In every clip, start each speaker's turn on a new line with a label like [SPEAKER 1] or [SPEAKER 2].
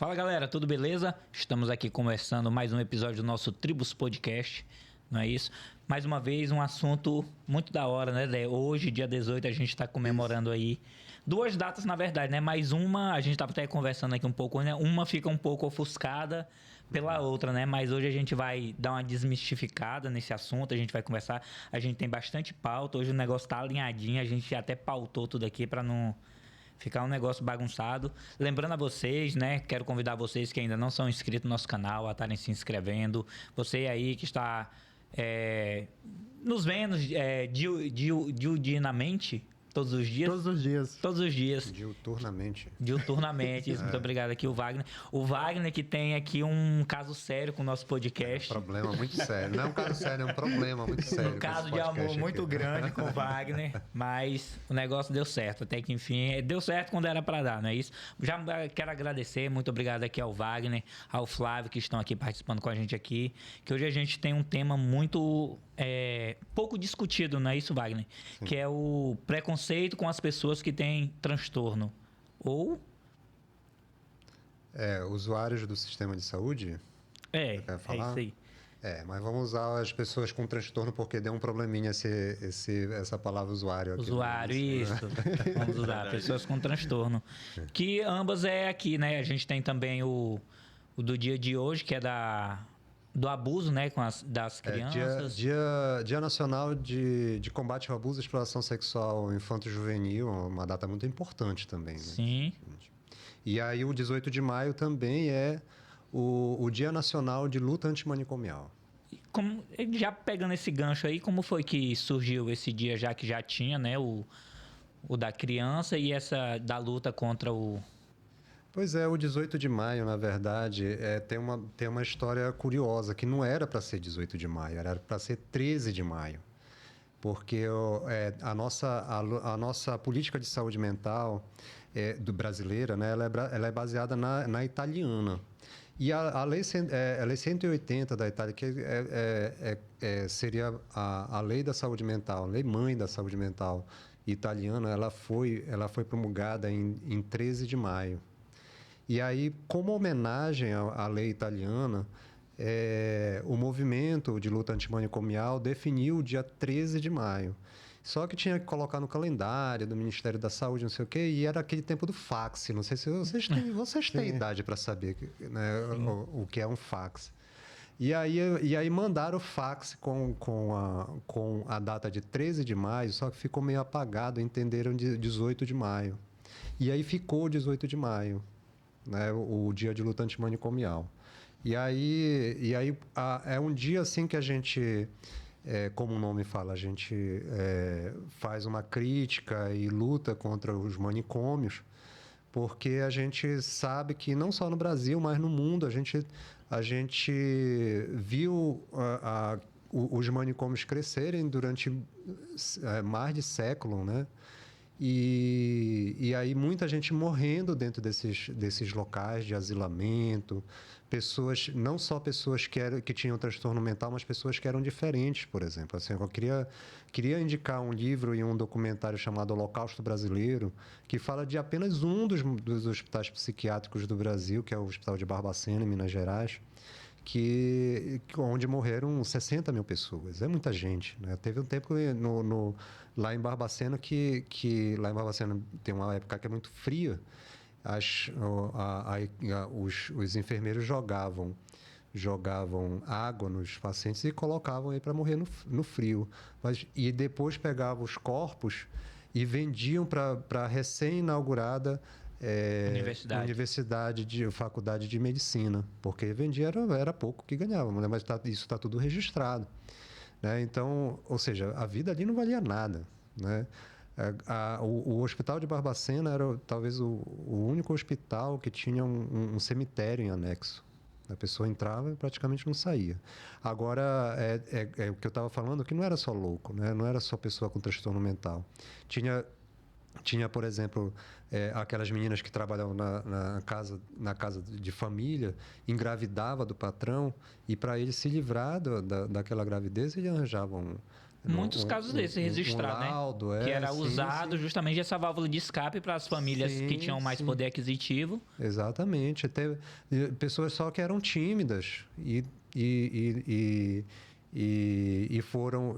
[SPEAKER 1] Fala galera, tudo beleza? Estamos aqui conversando mais um episódio do nosso Tribus Podcast, não é isso? Mais uma vez um assunto muito da hora, né, Dé? Hoje, dia 18, a gente está comemorando aí duas datas, na verdade, né? Mais uma, a gente estava até conversando aqui um pouco, né? Uma fica um pouco ofuscada pela outra, né? Mas hoje a gente vai dar uma desmistificada nesse assunto, a gente vai conversar, a gente tem bastante pauta, hoje o negócio tá alinhadinho, a gente até pautou tudo aqui para não ficar um negócio bagunçado. Lembrando a vocês, né? Quero convidar vocês que ainda não são inscritos no nosso canal a estarem se inscrevendo. Você aí que está nos vendo diuturnamente, todos os dias.
[SPEAKER 2] Todos os dias.
[SPEAKER 1] Todos os dias.
[SPEAKER 2] Diuturnamente.
[SPEAKER 1] Diuturnamente, isso. Muito obrigado aqui, o Wagner. O Wagner que tem aqui um caso sério com o nosso podcast.
[SPEAKER 2] É um problema muito sério. Não é um caso sério, é um problema muito sério.
[SPEAKER 1] Um caso de amor muito grande com o Wagner, mas o negócio deu certo. Até que, enfim, deu certo quando era para dar, não é isso? Já quero agradecer, muito obrigado aqui ao Wagner, ao Flávio, que estão aqui participando com a gente aqui, que hoje a gente tem um tema muito pouco discutido, não é isso, Wagner? Sim. Que é o preconceito com as pessoas que têm transtorno. Ou...
[SPEAKER 2] usuários do sistema de saúde?
[SPEAKER 1] É isso aí.
[SPEAKER 2] Mas vamos usar as pessoas com transtorno porque deu um probleminha essa palavra usuário aqui.
[SPEAKER 1] Usuário, isso. Vamos usar, pessoas com transtorno. Que ambas aqui, né? A gente tem também o do dia de hoje, que é do abuso, né, das crianças.
[SPEAKER 2] Dia Nacional de Combate ao Abuso e Exploração Sexual Infanto-Juvenil, uma data muito importante também, né?
[SPEAKER 1] Sim.
[SPEAKER 2] E aí o 18 de maio também é o Dia Nacional de Luta Antimanicomial.
[SPEAKER 1] Já pegando esse gancho aí, como foi que surgiu esse dia, já que já tinha, né, o da criança e essa da luta contra o...
[SPEAKER 2] Pois é, o 18 de maio, na verdade, tem uma história curiosa, que não era para ser 18 de maio, era para ser 13 de maio. Porque a nossa política de saúde mental brasileira, né, ela é baseada na italiana. E a lei 180 da Itália, que seria a lei da saúde mental, a lei mãe da saúde mental italiana, ela foi promulgada em 13 de maio. E aí, como homenagem à lei italiana, o movimento de luta antimanicomial definiu o dia 13 de maio. Só que tinha que colocar no calendário do Ministério da Saúde, não sei o quê, e era aquele tempo do fax. Não sei se vocês têm idade para saber, né, o que é um fax. E aí mandaram o fax com a data de 13 de maio, só que ficou meio apagado, entenderam de 18 de maio. E aí ficou 18 de maio. Né, o dia de luta antimanicomial. E aí é um dia assim que a gente, como o nome fala, a gente faz uma crítica e luta contra os manicômios, porque a gente sabe que não só no Brasil, mas no mundo, a gente viu os manicômios crescerem durante mais de século, né? E aí muita gente morrendo dentro desses locais de asilamento, não só pessoas que tinham transtorno mental, mas pessoas que eram diferentes, por exemplo. Assim, eu queria indicar um livro e um documentário chamado Holocausto Brasileiro, que fala de apenas um dos hospitais psiquiátricos do Brasil, que é o Hospital de Barbacena, em Minas Gerais, onde morreram 60 mil pessoas. É muita gente, né? Teve um tempo lá em Barbacena que lá em Barbacena tem uma época que é muito fria. Os enfermeiros jogavam água nos pacientes e colocavam aí para morrer no frio. E depois pegavam os corpos e vendiam para a recém-inaugurada faculdade de medicina, porque vendia era pouco que ganhava, né? Mas isso está tudo registrado, né? Então, ou seja, a vida ali não valia nada, né? O Hospital de Barbacena era talvez o único hospital que tinha um cemitério em anexo. A pessoa entrava e praticamente não saía. Agora, o que eu estava falando, que não era só louco, né? Não era só pessoa com transtorno mental. Tinha, por exemplo, aquelas meninas que trabalhavam na casa de família, engravidava do patrão, e para ele se livrar daquela gravidez, eles arranjavam
[SPEAKER 1] Muitos casos desses registrados,
[SPEAKER 2] laudo,
[SPEAKER 1] né? Que era
[SPEAKER 2] sim,
[SPEAKER 1] usado
[SPEAKER 2] sim.
[SPEAKER 1] justamente essa válvula de escape para as famílias que tinham mais poder aquisitivo.
[SPEAKER 2] Exatamente. Teve pessoas só que eram tímidas e foram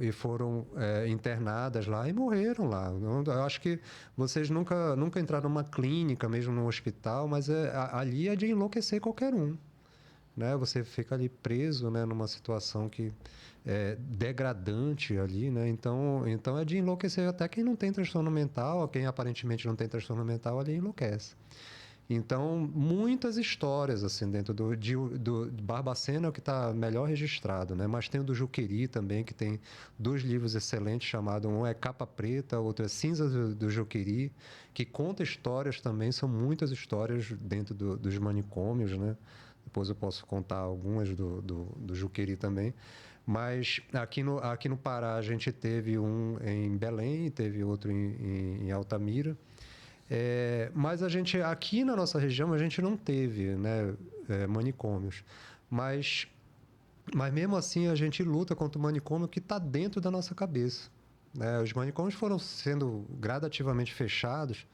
[SPEAKER 2] internadas lá e morreram lá. Eu acho que vocês nunca entraram numa clínica, mesmo num hospital, mas ali é de enlouquecer qualquer um. Né? Você fica ali preso, né, numa situação que é degradante ali, né? Então é de enlouquecer até quem não tem transtorno mental, quem aparentemente não tem transtorno mental, ali enlouquece. Então, muitas histórias assim dentro do Barbacena é o que está melhor registrado, né? Mas tem o do Juqueri também, que tem 2 livros excelentes, chamados um é Capa Preta, outro é Cinza do Juqueri, que conta histórias também, são muitas histórias dentro dos manicômios, né? Depois eu posso contar algumas do Juqueri também. Mas aqui no Pará a gente teve um em Belém, teve outro em Altamira. Mas a gente, aqui na nossa região, a gente não teve, né, manicômios. Mas mesmo assim a gente luta contra o manicômio que está dentro da nossa cabeça. Né? Os manicômios foram sendo gradativamente fechados,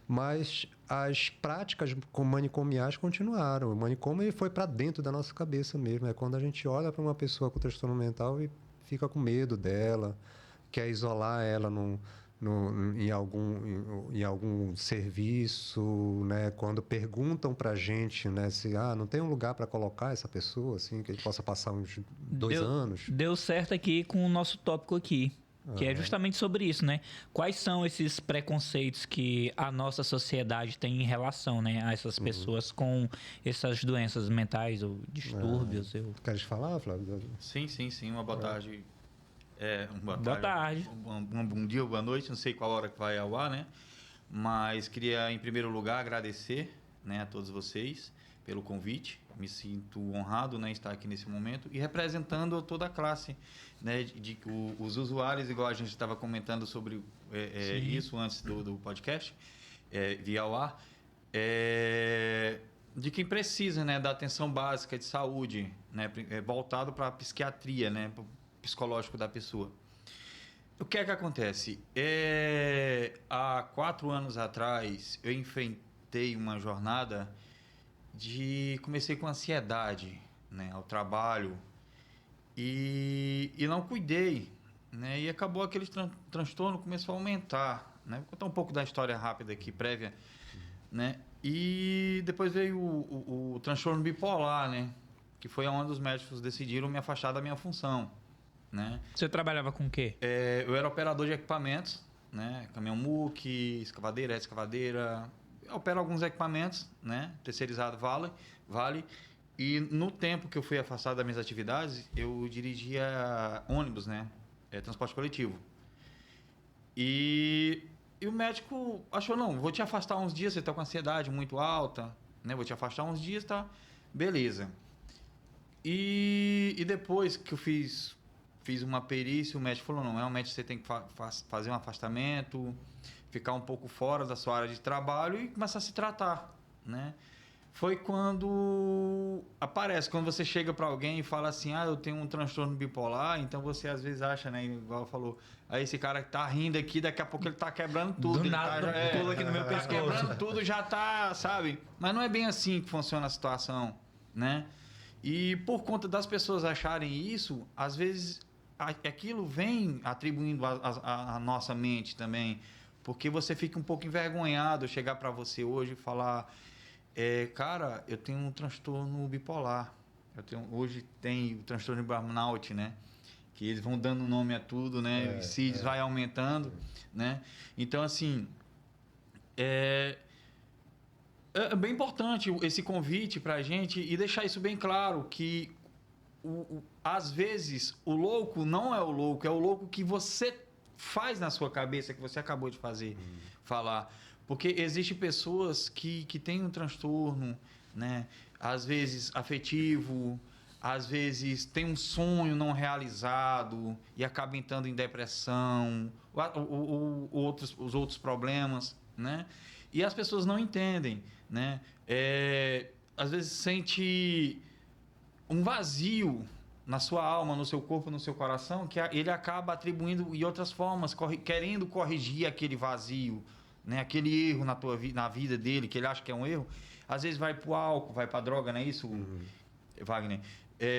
[SPEAKER 2] mas as práticas manicomiais continuaram. O manicômio ele foi para dentro da nossa cabeça mesmo. É quando a gente olha para uma pessoa com transtorno mental e fica com medo dela, quer isolar ela em algum serviço, né? Quando perguntam para a gente, né, se não tem um lugar para colocar essa pessoa, assim, que ele possa passar uns 2 anos.
[SPEAKER 1] Deu certo aqui com o nosso tópico aqui. Que é justamente sobre isso, né? Quais são esses preconceitos que a nossa sociedade tem em relação, né, a essas pessoas com essas doenças mentais ou distúrbios?
[SPEAKER 2] Queres falar, Flávio?
[SPEAKER 3] Sim. Uma boa tarde.
[SPEAKER 1] Boa tarde.
[SPEAKER 3] Um bom dia, boa noite. Não sei qual hora que vai ao ar, né? Mas queria, em primeiro lugar, agradecer, né, a todos vocês pelo convite. Me sinto honrado, né, estar aqui nesse momento e representando toda a classe, né, os usuários, igual a gente estava comentando sobre isso antes do podcast, via ao ar, de quem precisa, né, da atenção básica de saúde, né, voltado para a psiquiatria, né, para o psicológico da pessoa. O que é que acontece? Há 4 anos atrás, eu enfrentei uma jornada comecei com ansiedade, né, ao trabalho e não cuidei, né, e acabou aquele transtorno começou a aumentar, né? Vou contar um pouco da história rápida aqui, prévia, né? E depois veio o transtorno bipolar, né, que foi onde os médicos decidiram me afastar da minha função, né?
[SPEAKER 1] Você trabalhava com o quê?
[SPEAKER 3] Eu era operador de equipamentos, né, caminhão muque, escavadeira, eu opero alguns equipamentos, né? Terceirizado Vale. E no tempo que eu fui afastado das minhas atividades, eu dirigia ônibus, né? Transporte coletivo. E o médico achou, não, vou te afastar uns dias, você está com ansiedade muito alta, né? Vou te afastar uns dias, tá? Beleza. E depois que eu fiz uma perícia, o médico falou, não, realmente você tem que fazer um afastamento, ficar um pouco fora da sua área de trabalho e começar a se tratar, né? Foi quando você chega para alguém e fala assim, eu tenho um transtorno bipolar, então você às vezes acha, né, igual falou, aí esse cara que tá rindo aqui, daqui a pouco ele tá quebrando tudo.
[SPEAKER 1] Do nada, pula aqui no meu pescoço.
[SPEAKER 3] Quebrando tudo, já tá, sabe? Mas não é bem assim que funciona a situação, né? E por conta das pessoas acharem isso, às vezes aquilo vem atribuindo a nossa mente também, porque você fica um pouco envergonhado chegar para você hoje e falar, cara, eu tenho um transtorno bipolar, hoje tem o transtorno de burnout, né? Que eles vão dando nome a tudo, né? O CIDS vai aumentando, né? Então, assim, é bem importante esse convite para a gente e deixar isso bem claro, que às vezes o louco não é o louco que você faz na sua cabeça, que você acabou de falar. Porque existem pessoas que têm um transtorno, né? Às vezes afetivo, às vezes tem um sonho não realizado e acaba entrando em depressão, os outros problemas, né? E as pessoas não entendem, né? Às vezes sente um vazio, na sua alma, no seu corpo, no seu coração, que ele acaba atribuindo em outras formas, querendo corrigir aquele vazio, né? Aquele erro na vida dele, que ele acha que é um erro. Às vezes vai pro álcool, vai pra droga, não é isso, Wagner?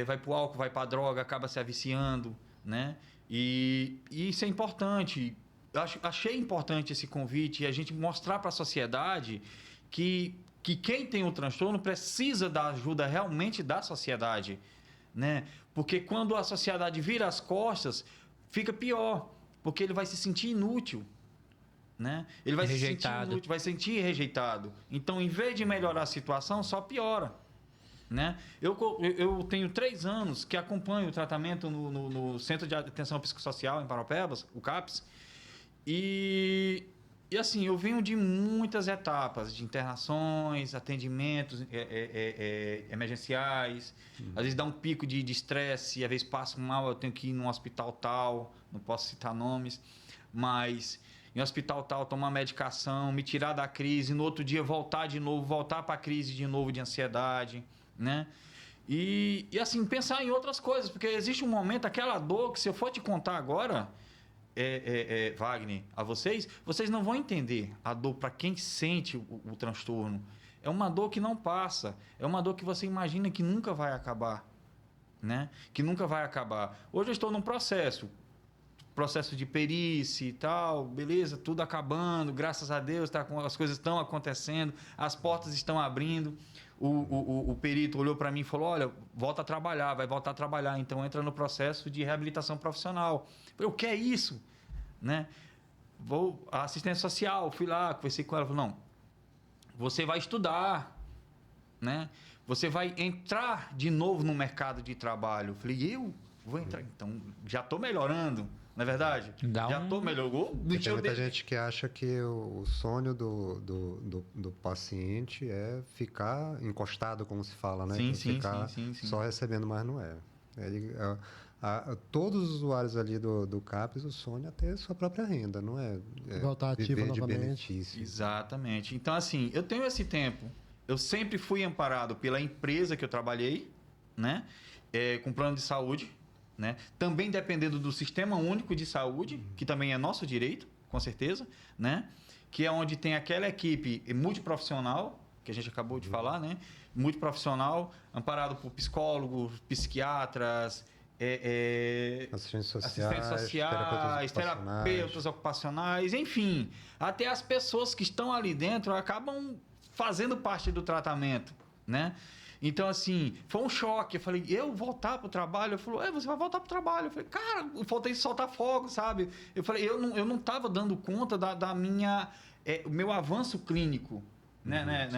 [SPEAKER 3] Vai pro álcool, vai pra droga, acaba se aviciando, né? E isso é importante. Achei importante esse convite e a gente mostrar para a sociedade que quem tem o transtorno precisa da ajuda realmente da sociedade, né? Porque quando a sociedade vira as costas, fica pior, porque ele vai se sentir inútil, né? Ele vai
[SPEAKER 1] Rejeitado.
[SPEAKER 3] se sentir inútil, vai se sentir rejeitado. Então, em vez de melhorar a situação, só piora, né? Eu tenho 3 anos que acompanho o tratamento no Centro de Atenção Psicossocial em Paropebas, o CAPS, e assim, eu venho de muitas etapas, de internações, atendimentos emergenciais. Às vezes dá um pico de estresse, às vezes passo mal, eu tenho que ir num hospital tal, não posso citar nomes, mas em hospital tal, tomar medicação, me tirar da crise, no outro dia voltar de novo, voltar para a crise de novo de ansiedade, né? E assim, pensar em outras coisas, porque existe um momento, aquela dor que se eu for te contar agora... Wagner, a vocês não vão entender a dor para quem sente o transtorno. É uma dor que não passa, é uma dor que você imagina que nunca vai acabar, né? Que nunca vai acabar. Hoje eu estou num processo de perícia e tal, beleza, tudo acabando, graças a Deus, as coisas estão acontecendo, as portas estão abrindo. O perito olhou para mim e falou: olha, volta a trabalhar, vai voltar a trabalhar, então entra no processo de reabilitação profissional. Eu falei: o que é isso? Né? A assistência social, fui lá, conversei com ela, falei: não, você vai estudar, né? Você vai entrar de novo no mercado de trabalho. Eu falei: eu vou entrar? Então, já estou melhorando. Não é verdade? Já estou melhorou.
[SPEAKER 2] Tem muita gente que acha que o sonho do paciente é ficar encostado, como se fala, né? Ficar só recebendo, mas não é. Todos os usuários ali do CAPS, o sonho é ter sua própria renda, não é
[SPEAKER 4] voltar ativo
[SPEAKER 2] viver de
[SPEAKER 4] novamente.
[SPEAKER 2] benefício.
[SPEAKER 3] Exatamente. Então, assim, eu tenho esse tempo. Eu sempre fui amparado pela empresa que eu trabalhei, né? Com plano de saúde. Né? Também dependendo do Sistema Único de Saúde, que também é nosso direito, com certeza, né? Que é onde tem aquela equipe multiprofissional, que a gente acabou de falar, né? Multiprofissional, amparado por psicólogos, psiquiatras,
[SPEAKER 2] assistentes sociais,
[SPEAKER 3] terapeutas ocupacionais, enfim. Até as pessoas que estão ali dentro acabam fazendo parte do tratamento, né? Então, assim, foi um choque. Eu falei: eu voltar para o trabalho? Eu falei: você vai voltar para o trabalho? Eu falei: cara, eu faltei soltar fogo, sabe? Eu falei: eu não estava dando conta da minha... o meu avanço clínico, né,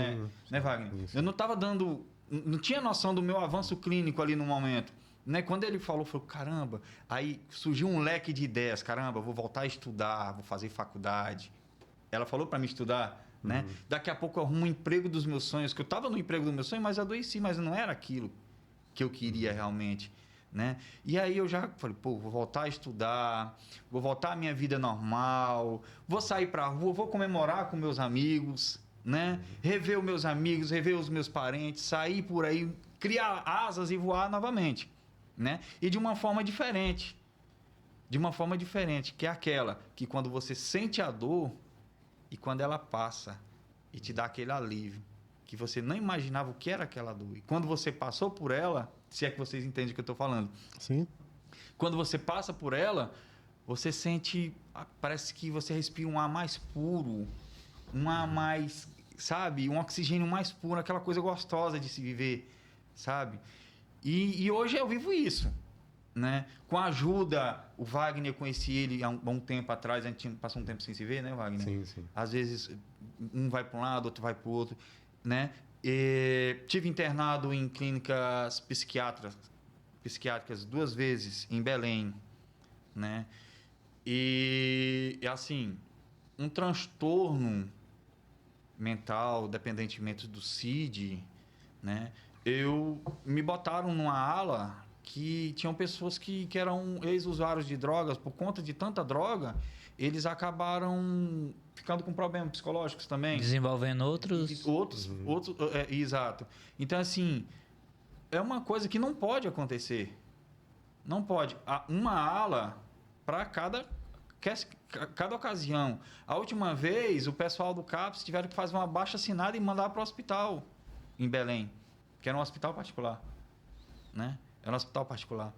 [SPEAKER 3] Wagner? Eu não estava dando... Não tinha noção do meu avanço clínico ali no momento. Né? Quando ele falou, eu falei: caramba. Aí surgiu um leque de ideias. Caramba, vou voltar a estudar, vou fazer faculdade. Ela falou para mim estudar... Né? Daqui a pouco eu arrumo um emprego dos meus sonhos, que eu estava no emprego dos meus sonhos, mas adoeci, mas não era aquilo que eu queria realmente, né? E aí eu já falei: vou voltar a estudar, vou voltar à minha vida normal, vou sair para a rua, vou comemorar com meus amigos, né? Rever os meus amigos, rever os meus parentes, sair por aí, criar asas e voar novamente, né? E de uma forma diferente, que é aquela que quando você sente a dor, e quando ela passa e te dá aquele alívio, que você não imaginava o que era aquela dor. E quando você passou por ela, se é que vocês entendem o que eu estou falando.
[SPEAKER 4] Sim.
[SPEAKER 3] Quando você passa por ela, você sente... Parece que você respira um ar mais puro, um ar mais... Sabe? Um oxigênio mais puro, aquela coisa gostosa de se viver, sabe? E hoje eu vivo isso. Né? Com a ajuda, o Wagner, eu conheci ele há um tempo atrás, a gente passou um tempo sem se ver, né, Wagner?
[SPEAKER 2] Sim.
[SPEAKER 3] Às vezes um vai para um lado, outro vai para o outro, né? Tive internado em clínicas psiquiátricas 2 vezes em Belém, né? E assim, um transtorno mental, dependentemente do CID, né? Me botaram numa ala que tinham pessoas que eram ex-usuários de drogas. Por conta de tanta droga, eles acabaram ficando com problemas psicológicos também.
[SPEAKER 1] Desenvolvendo outros...
[SPEAKER 3] Exato. Então, assim, é uma coisa que não pode acontecer, Não pode. Uma ala para cada ocasião. A última vez, o pessoal do CAPS tiveram que fazer uma baixa-assinada e mandar para o hospital em Belém, que era um hospital particular, né? Era um hospital particular.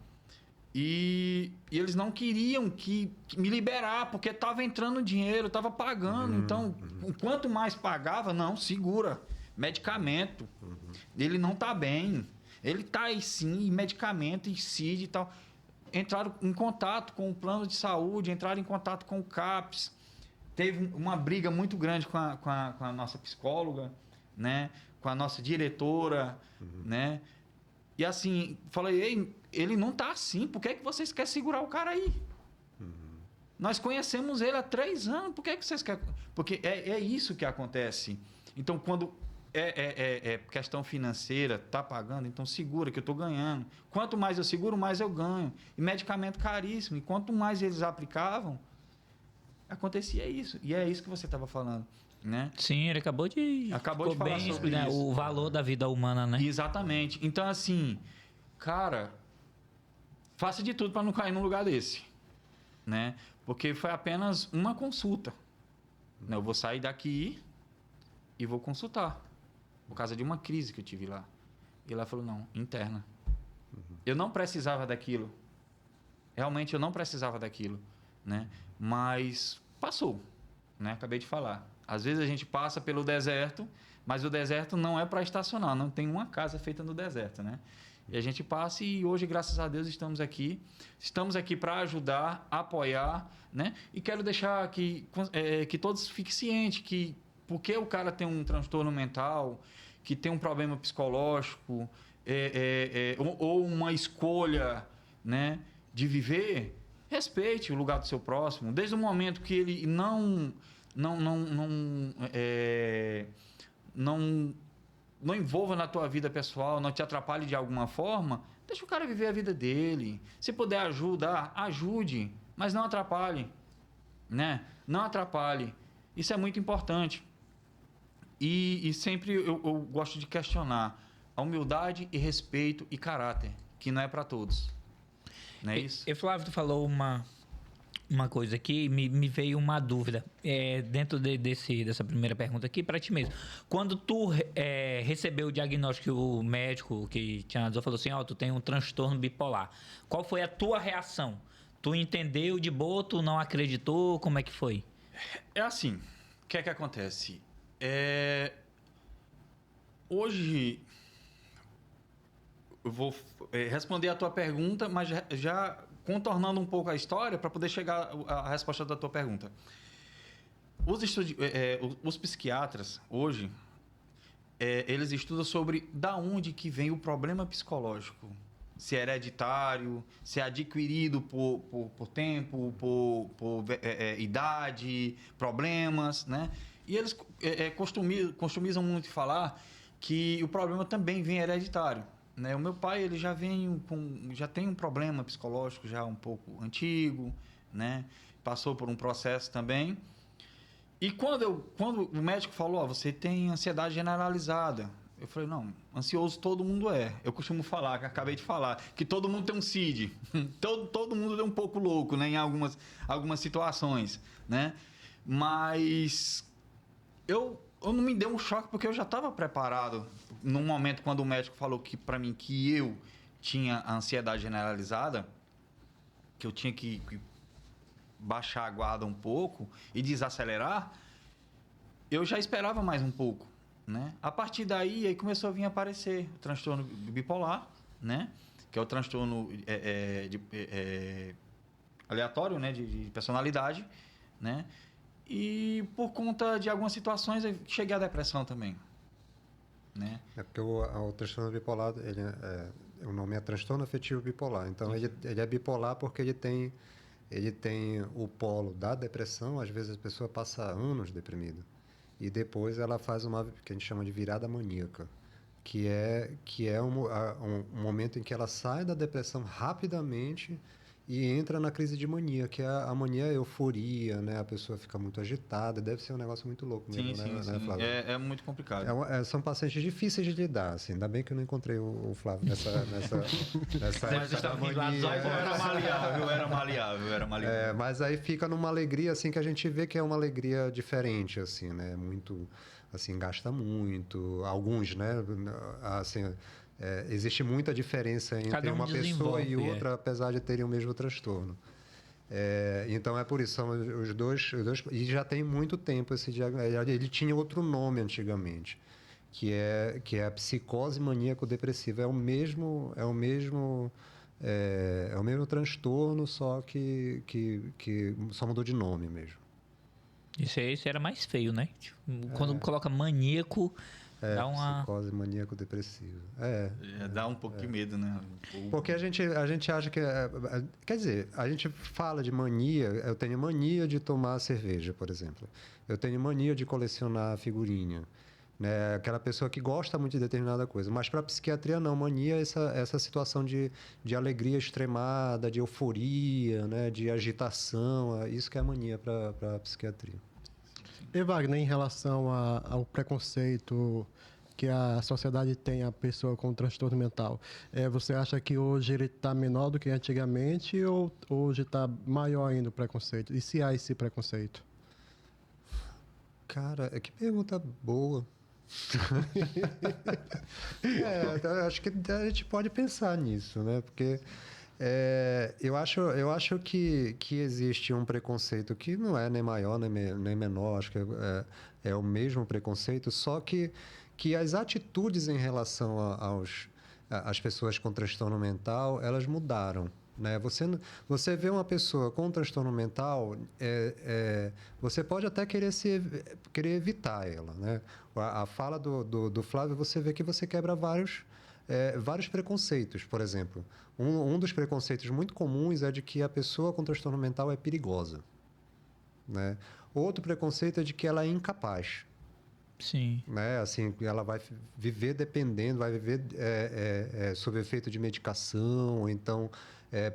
[SPEAKER 3] E eles não queriam que me liberar, porque estava entrando dinheiro, estava pagando. Então, quanto mais pagava, não, segura. Medicamento. Ele não está bem. Ele está aí sim, medicamento, e CID e tal. Entraram em contato com o plano de saúde, entraram em contato com o CAPS. Teve uma briga muito grande com a nossa psicóloga, né? Com a nossa diretora, né? E assim, falei, ei, ele não tá assim, por que é que vocês querem segurar o cara aí? Nós conhecemos ele há 3 anos, por que é que vocês querem... Porque é isso que acontece. Então, quando é questão financeira, tá pagando, então segura que eu tô ganhando. Quanto mais eu seguro, mais eu ganho. E medicamento caríssimo, e quanto mais eles aplicavam, acontecia isso. E é isso que você estava falando, né?
[SPEAKER 1] Sim, ele acabou de
[SPEAKER 3] falar
[SPEAKER 1] bem,
[SPEAKER 3] sobre
[SPEAKER 1] né,
[SPEAKER 3] isso.
[SPEAKER 1] o valor da vida humana, né?
[SPEAKER 3] Exatamente. Então, assim, cara, faça de tudo para não cair num lugar desse, né? Porque foi apenas uma consulta. Eu vou sair daqui e vou consultar, por causa de uma crise que eu tive lá. E ela falou, não, interna. Eu não precisava daquilo. Realmente eu não precisava daquilo, né? Mas passou, né? Acabei de falar. Às vezes a gente passa pelo deserto, mas o deserto não é para estacionar, não tem uma casa feita no deserto, né? E a gente passa e hoje, graças a Deus, estamos aqui. Estamos aqui para ajudar, apoiar, né? E quero deixar que todos fiquem cientes que porque o cara tem um transtorno mental, que tem um problema psicológico, ou uma escolha, né, de viver, respeite o lugar do seu próximo. Desde o momento que ele não envolva na tua vida pessoal, não te atrapalhe de alguma forma, deixa o cara viver a vida dele. Se puder ajudar, ajude, mas não atrapalhe, né? Não atrapalhe. Isso é muito importante. E sempre eu gosto de questionar a humildade e respeito e caráter, que não é para todos. Não é isso?
[SPEAKER 1] E Flávio, tu falou uma coisa aqui, me veio uma dúvida dentro dessa primeira pergunta aqui para ti mesmo. Quando tu recebeu o diagnóstico, o médico que te analisou falou assim, tu tem um transtorno bipolar. Qual foi a tua reação? Tu entendeu de boa, tu não acreditou? Como é que foi?
[SPEAKER 3] É assim, o que é que acontece? Hoje eu vou responder a tua pergunta, mas já contornando um pouco a história para poder chegar à resposta da tua pergunta. Os psiquiatras hoje eles estudam sobre da onde que vem o problema psicológico, se é hereditário, se é adquirido por tempo, por idade, problemas, né? E eles costumizam muito falar que o problema também vem hereditário, né? O meu pai ele já tem um problema psicológico já um pouco antigo, né? Passou por um processo também. E quando o médico falou, você tem ansiedade generalizada, eu falei, não, ansioso todo mundo é. Eu costumo falar, que acabei de falar, que todo mundo tem um CID. todo mundo é um pouco louco, né? Em algumas situações, né? Mas eu não me dei um choque porque eu já estava preparado. No momento quando o médico falou para mim que eu tinha ansiedade generalizada, que eu tinha que baixar a guarda um pouco e desacelerar, eu já esperava mais um pouco, né? A partir daí, aí começou a vir aparecer o transtorno bipolar, né? Que é o transtorno aleatório, né? De personalidade, né? E por conta de algumas situações, eu cheguei à depressão também, né?
[SPEAKER 2] É porque o transtorno bipolar, o nome é transtorno afetivo bipolar. Então, ele é bipolar porque ele tem o polo da depressão. Às vezes a pessoa passa anos deprimida. E depois ela faz que a gente chama de virada maníaca, que é um momento em que ela sai da depressão rapidamente e entra na crise de mania, que a mania é a euforia, né? A pessoa fica muito agitada, deve ser um negócio muito louco mesmo,
[SPEAKER 3] Sim,
[SPEAKER 2] né,
[SPEAKER 3] sim.
[SPEAKER 2] Flávio?
[SPEAKER 3] É muito complicado.
[SPEAKER 2] São pacientes difíceis de lidar, assim. Ainda bem que eu não encontrei o Flávio nessa
[SPEAKER 1] Mas
[SPEAKER 2] época da
[SPEAKER 1] estava vindo lá
[SPEAKER 2] mania.
[SPEAKER 1] dos olhos,
[SPEAKER 3] Era maleável.
[SPEAKER 2] Mas aí fica numa alegria, assim, que a gente vê que é uma alegria diferente, assim, né? Muito, assim, gasta muito. Alguns, né? Assim, existe muita diferença entre
[SPEAKER 1] Cada um
[SPEAKER 2] uma pessoa
[SPEAKER 1] desenvolve,
[SPEAKER 2] e outra, apesar de terem o mesmo transtorno. Então é por isso, são os dois, e já tem muito tempo esse diagnóstico. Ele tinha outro nome antigamente, que é a psicose maníaco-depressiva. É o mesmo transtorno, só que só mudou de nome mesmo.
[SPEAKER 1] Isso era mais feio, né? Tipo, quando coloca maníaco, dá uma...
[SPEAKER 2] Psicose maníaco-depressiva.
[SPEAKER 3] Dá um pouco de medo, né?
[SPEAKER 2] Porque a gente acha que... quer dizer, a gente fala de mania... Eu tenho mania de tomar cerveja, por exemplo. Eu tenho mania de colecionar figurinha. Né? Aquela pessoa que gosta muito de determinada coisa. Mas para a psiquiatria, não. Mania é essa situação de alegria extremada, de euforia, né? De agitação. Isso que é a mania para a psiquiatria.
[SPEAKER 4] E Wagner, em relação ao preconceito que a sociedade tem a pessoa com transtorno mental, você acha que hoje ele está menor do que antigamente ou hoje está maior ainda o preconceito? E se há esse preconceito?
[SPEAKER 2] Cara, que pergunta boa. Eu acho que a gente pode pensar nisso, né? Porque eu acho que existe um preconceito que não é nem maior nem menor, acho que é o mesmo preconceito, só que as atitudes em relação às pessoas com transtorno mental, elas mudaram. Né? Você vê uma pessoa com transtorno mental, você pode até querer evitar ela. Né? A fala do Flávio, você vê que você quebra vários preconceitos. Por exemplo, um dos preconceitos muito comuns é de que a pessoa com transtorno mental é perigosa. Né? Outro preconceito é de que ela é incapaz.
[SPEAKER 1] Sim.
[SPEAKER 2] Né? Assim, ela vai viver dependendo, vai viver sob efeito de medicação, ou então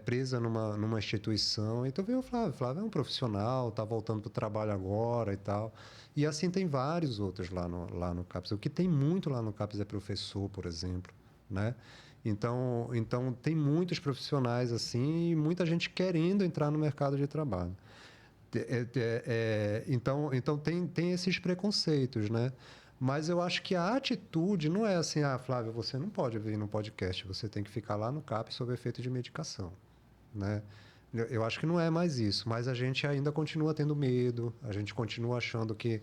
[SPEAKER 2] presa numa instituição. Então veio o Flávio. O Flávio é um profissional, está voltando para o trabalho agora e tal. E assim tem vários outros lá no CAPS. O que tem muito lá no CAPS é professor, por exemplo. Né? Então tem muitos profissionais assim e muita gente querendo entrar no mercado de trabalho. Então tem esses preconceitos, né? Mas eu acho que a atitude não é assim, Flávio, você não pode vir no podcast, você tem que ficar lá no CAP sob efeito de medicação, né? Eu acho que não é mais isso, mas a gente ainda continua tendo medo, a gente continua achando que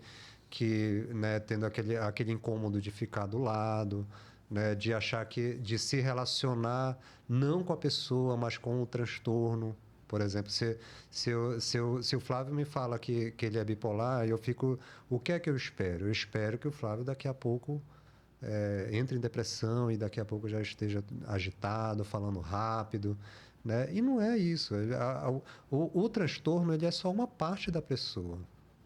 [SPEAKER 2] né, tendo aquele incômodo de ficar do lado, né, de achar de se relacionar não com a pessoa, mas com o transtorno. Por exemplo, se o Flávio me fala que ele é bipolar, eu fico... O que é que eu espero? Eu espero que o Flávio daqui a pouco entre em depressão e daqui a pouco já esteja agitado, falando rápido. Né? E não é isso. O transtorno ele é só uma parte da pessoa.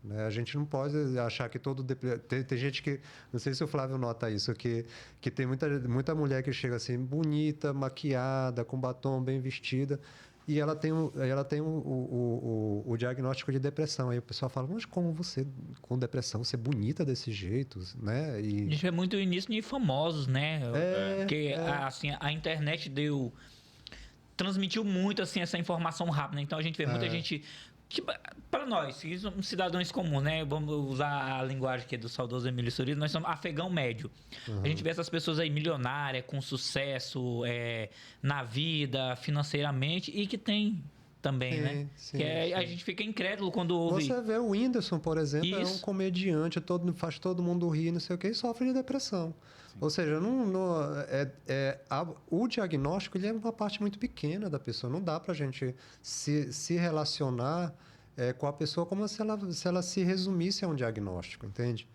[SPEAKER 2] Né? A gente não pode achar que todo... Tem gente que... Não sei se o Flávio nota isso, que tem muita mulher que chega assim, bonita, maquiada, com batom, bem vestida... E ela tem o diagnóstico de depressão. Aí o pessoal fala, mas como você, com depressão, você é bonita desse jeito, né?
[SPEAKER 1] Isso é muito início de famosos, né? Porque assim, a internet transmitiu muito assim, essa informação rápida. Então a gente vê muita gente... Tipo, para nós, cidadãos comuns, né? Vamos usar a linguagem aqui do saudoso Emílio Surita, nós somos afegão médio. A gente vê essas pessoas aí milionárias, com sucesso na vida, financeiramente, e que tem também, né?
[SPEAKER 2] Sim.
[SPEAKER 1] A gente fica incrédulo quando ouve...
[SPEAKER 2] Você vê o Whindersson, por exemplo, é um comediante, faz todo mundo rir, não sei o quê, e sofre de depressão. Sim. Ou seja, o diagnóstico ele é uma parte muito pequena da pessoa. Não dá para a gente se relacionar com a pessoa como se ela se resumisse a um diagnóstico, entende?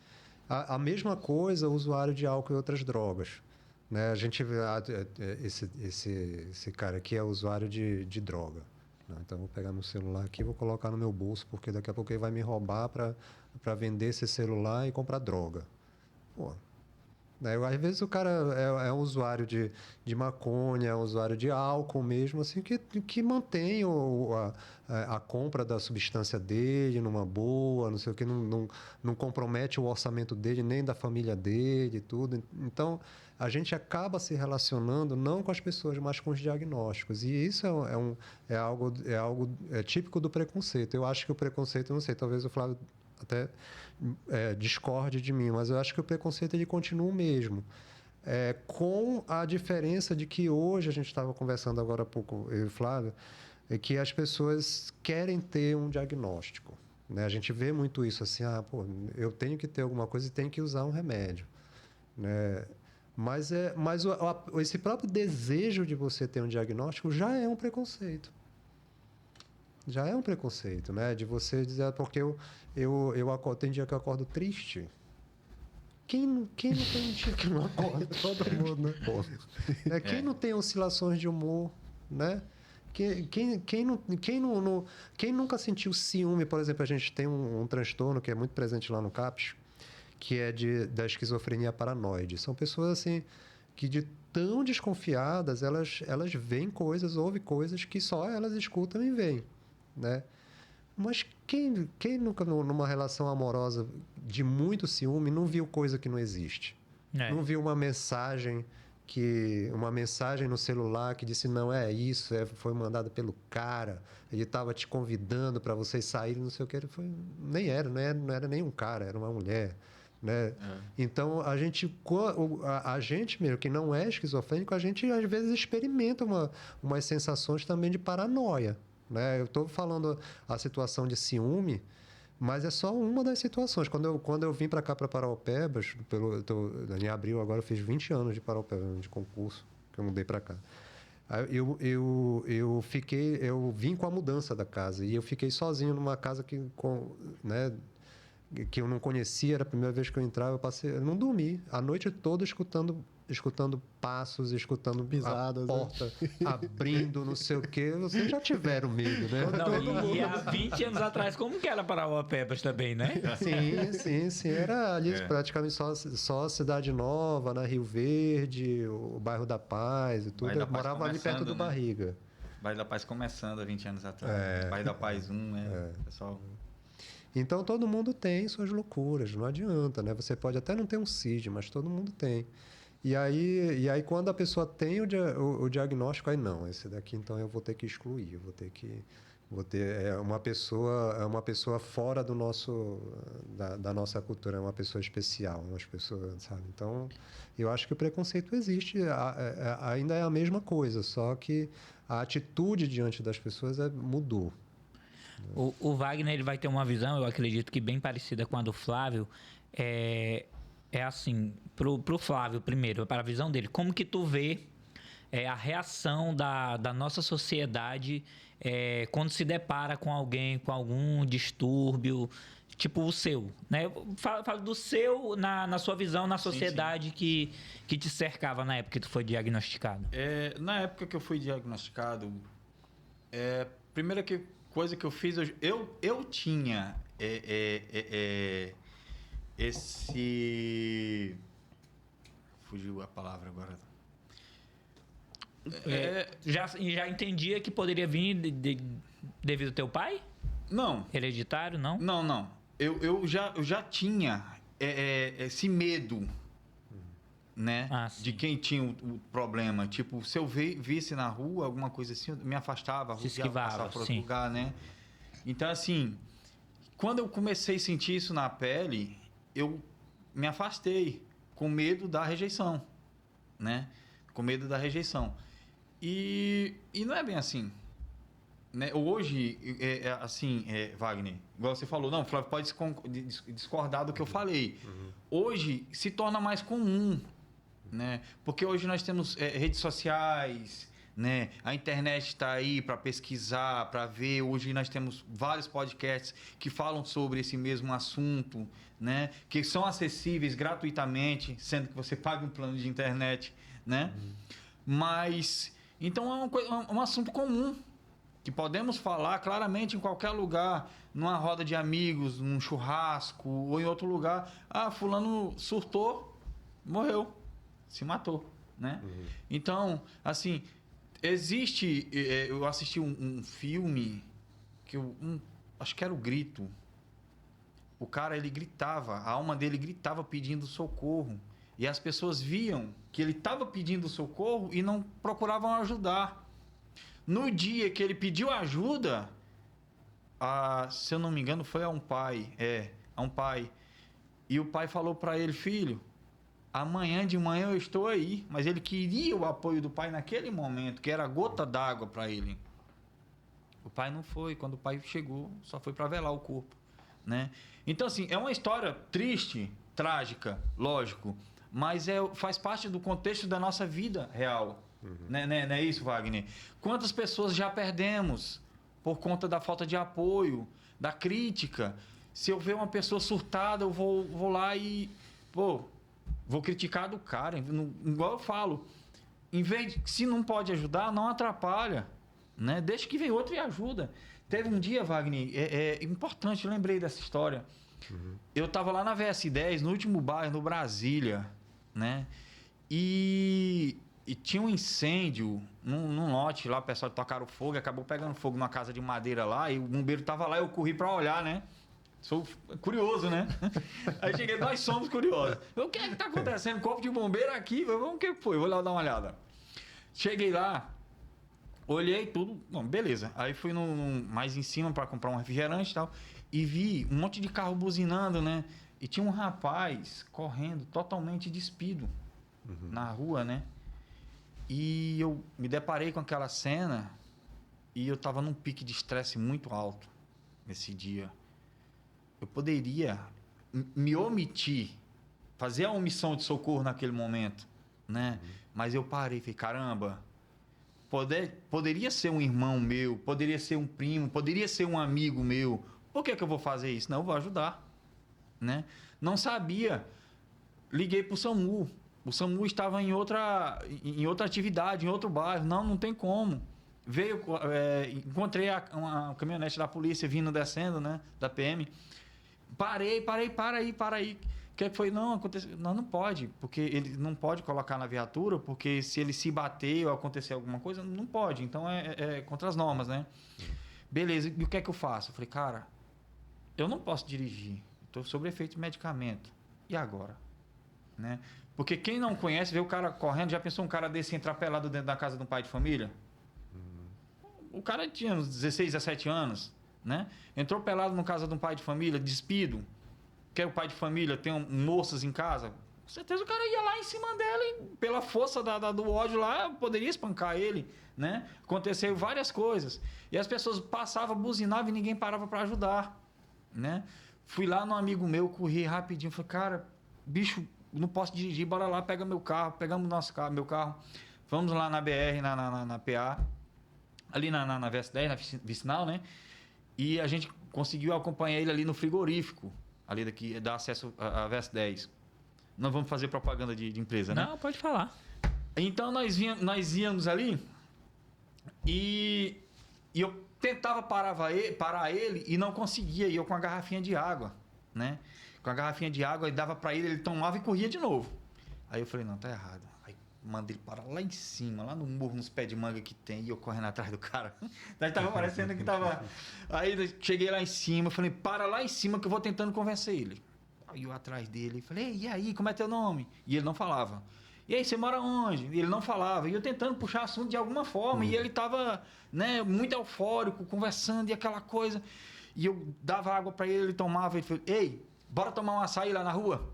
[SPEAKER 2] A mesma coisa o usuário de álcool e outras drogas. Né? A gente vê esse cara aqui é usuário de droga. Então, vou pegar meu celular aqui e vou colocar no meu bolso, porque daqui a pouco ele vai me roubar para vender esse celular e comprar droga. Pô, né? Às vezes o cara é um usuário de maconha, é um usuário de álcool mesmo, assim, que mantém a compra da substância dele numa boa, não sei o que, não compromete o orçamento dele, nem da família dele e tudo. Então, a gente acaba se relacionando não com as pessoas, mas com os diagnósticos. E isso é algo típico do preconceito. Eu acho que o preconceito, não sei, talvez o Flávio até discorde de mim, mas eu acho que o preconceito ele continua o mesmo. Com a diferença de que hoje, a gente estava conversando agora há pouco, eu e o Flávio, é que as pessoas querem ter um diagnóstico, né? A gente vê muito isso assim, eu tenho que ter alguma coisa e tenho que usar um remédio, né? Mas esse próprio desejo de você ter um diagnóstico já é um preconceito. Já é um preconceito, né? De você dizer, porque eu acordo, tem dia que eu acordo triste. Quem não tem um dia que não acorda?
[SPEAKER 4] Todo mundo, né?
[SPEAKER 2] Quem não tem oscilações de humor, né? Quem nunca sentiu ciúme? Por exemplo, a gente tem um transtorno que é muito presente lá no CAPS, que é da esquizofrenia paranoide. São pessoas assim que de tão desconfiadas, elas veem coisas, ouvem coisas que só elas escutam e veem, né? Mas quem nunca, numa relação amorosa de muito ciúme, não viu coisa que não existe? Não viu uma mensagem no celular que disse, não, isso, foi mandada pelo cara, ele estava te convidando para vocês saírem, não sei o que, não era nem um cara, era uma mulher, né? Então, a gente mesmo, que não é esquizofrênico, a gente às vezes experimenta umas sensações também de paranoia, né? Eu estou falando a situação de ciúme, mas é só uma das situações. Quando eu vim para cá, para Paraupebas, em abril agora eu fiz 20 anos de Paraupebas, de concurso, que eu mudei para cá. Eu vim com a mudança da casa e eu fiquei sozinho numa casa que eu não conhecia, era a primeira vez que eu entrava, eu não dormi a noite toda escutando passos, escutando
[SPEAKER 4] pisadas,
[SPEAKER 2] a porta abrindo, não sei o quê. Vocês já tiveram medo, né?
[SPEAKER 1] Não, e há 20 anos atrás, como que era Paraupebas também, né?
[SPEAKER 2] Sim. Era ali praticamente só Cidade Nova, na Rio Verde, o bairro da Paz e tudo. Eu morava ali perto do Barriga.
[SPEAKER 3] Bairro da Paz começando há 20 anos atrás. Bairro da Paz 1, né? Pessoal...
[SPEAKER 2] Então, todo mundo tem suas loucuras, não adianta, né? Você pode até não ter um CID, mas todo mundo tem. E aí quando a pessoa tem o diagnóstico, aí não, esse daqui então eu vou ter que excluir, uma pessoa fora do da nossa cultura, é uma pessoa especial, uma pessoa, sabe? Então, eu acho que o preconceito existe, ainda é a mesma coisa, só que a atitude diante das pessoas mudou.
[SPEAKER 1] O Wagner, ele vai ter uma visão, eu acredito que bem parecida com a do Flávio. É assim, pro Flávio primeiro, para a visão dele, como que tu vê a reação da nossa sociedade quando se depara com alguém com algum distúrbio, tipo o seu, né? Fala do seu, na sua visão, na sociedade sim. Que te cercava na época que tu foi diagnosticado.
[SPEAKER 3] Na época que eu fui diagnosticado, primeira coisa que eu fiz, eu tinha esse... Fugiu a palavra agora.
[SPEAKER 1] Já entendia que poderia vir devido ao teu pai?
[SPEAKER 3] Não.
[SPEAKER 1] Hereditário, não?
[SPEAKER 3] Não. Eu já tinha esse medo, né? De quem tinha o problema. Tipo, se eu visse na rua alguma coisa assim, eu me afastava,
[SPEAKER 1] se esquivava,
[SPEAKER 3] passar para outro lugar, né? Então, assim, quando eu comecei a sentir isso na pele, eu me afastei com medo da rejeição, né? Com medo da rejeição. E não é bem assim, né? Hoje, Wagner, igual você falou, não, Flávio pode discordar do que eu falei. Hoje se torna mais comum, né? Porque hoje nós temos redes sociais, né? A internet está aí para pesquisar, para ver. Hoje nós temos vários podcasts que falam sobre esse mesmo assunto, né? Que são acessíveis gratuitamente, sendo que você paga um plano de internet, né? Mas então é um assunto comum que podemos falar claramente em qualquer lugar, numa roda de amigos, num churrasco ou em outro lugar. Fulano surtou, morreu, se matou, né? Então, assim, existe... eu assisti um filme que acho que era o Grito. O cara, ele gritava, a alma dele gritava pedindo socorro. E as pessoas viam que ele estava pedindo socorro e não procuravam ajudar. No dia que ele pediu ajuda, se eu não me engano, foi a um pai. A um pai. E o pai falou para ele, filho, amanhã de manhã eu estou aí. Mas ele queria o apoio do pai naquele momento, que era a gota d'água para ele. O pai não foi. Quando o pai chegou, só foi para velar o corpo, né? Então, assim, é uma história triste, trágica, lógico, mas faz parte do contexto da nossa vida real. Não é isso, Wagner? Quantas pessoas já perdemos por conta da falta de apoio, da crítica? Se eu ver uma pessoa surtada, eu vou lá e vou criticar do cara. Igual eu falo, em vez de, se não pode ajudar, não atrapalha, né? Deixa que vem outro e ajuda. Teve um dia, Wagner, é importante, eu lembrei dessa história. Eu estava lá na VS10, no último bairro, no Brasília, né? E tinha um incêndio num lote lá, o pessoal tocaram fogo, acabou pegando fogo numa casa de madeira lá, e o bombeiro estava lá, eu corri para olhar, né? Sou curioso, né? Aí cheguei, nós somos curiosos. O que é que tá acontecendo? Corpo de bombeiro aqui? Vamos, o que foi? Vou lá dar uma olhada. Cheguei lá, olhei tudo, bom, beleza. Aí fui mais em cima para comprar um refrigerante e tal, e vi um monte de carro buzinando, né? E tinha um rapaz correndo totalmente despido na rua, né? E eu me deparei com aquela cena e eu tava num pique de estresse muito alto nesse dia. Eu poderia me omitir, fazer a omissão de socorro naquele momento, né? Mas eu parei e falei, caramba, poderia ser um irmão meu, poderia ser um primo, poderia ser um amigo meu. Por que eu vou fazer isso? Não, eu vou ajudar, né? Não sabia. Liguei pro SAMU. O SAMU estava em outra atividade, em outro bairro. Não tem como. Encontrei uma caminhonete da polícia vindo, descendo, né? Da PM. Parei, para aí. O que foi? Não, aconteceu. Não pode, porque ele não pode colocar na viatura, porque se ele se bater ou acontecer alguma coisa, não pode. Então é contra as normas, né? Beleza, e o que é que eu faço? Eu falei, cara, eu não posso dirigir. Estou sob efeito de medicamento. E agora? Né? Porque quem não conhece, vê o cara correndo, já pensou um cara desse entrar pelado dentro da casa de um pai de família? O cara tinha uns 16, 17 anos, né? Entrou pelado na casa de um pai de família, despido. Quer o pai de família tem moças em casa? Com certeza o cara ia lá em cima dela e pela força do ódio lá, poderia espancar ele, né? Aconteceu várias coisas. E as pessoas passavam, buzinavam e ninguém parava para ajudar, né? Fui lá no amigo meu, corri rapidinho, falei, cara, bicho, não posso dirigir, bora lá, pega meu carro, pegamos meu carro, vamos lá na BR, na PA, ali na VS10, na vicinal, né? E a gente conseguiu acompanhar ele ali no frigorífico, ali daqui, dá acesso à VS10. Não vamos fazer propaganda de empresa, né?
[SPEAKER 1] Não, pode falar.
[SPEAKER 3] Então nós íamos ali e eu tentava parar ele e não conseguia. E eu com a garrafinha de água, né? Com a garrafinha de água, e dava para ele tomava e corria de novo. Aí eu falei, não, tá errado. Aí mandei ele parar lá em cima, lá no morro, nos pés de manga que tem, e eu correndo atrás do cara. Daí tava parecendo que tava... Aí cheguei lá em cima, falei, para lá em cima que eu vou tentando convencer ele. Aí eu atrás dele, falei, e aí, como é teu nome? E ele não falava. E aí, você mora onde? E ele não falava. E eu tentando puxar assunto de alguma forma. E ele tava, né, muito eufórico, conversando e aquela coisa. E eu dava água para ele, ele tomava. Ele falou, ei, bora tomar um açaí lá na rua?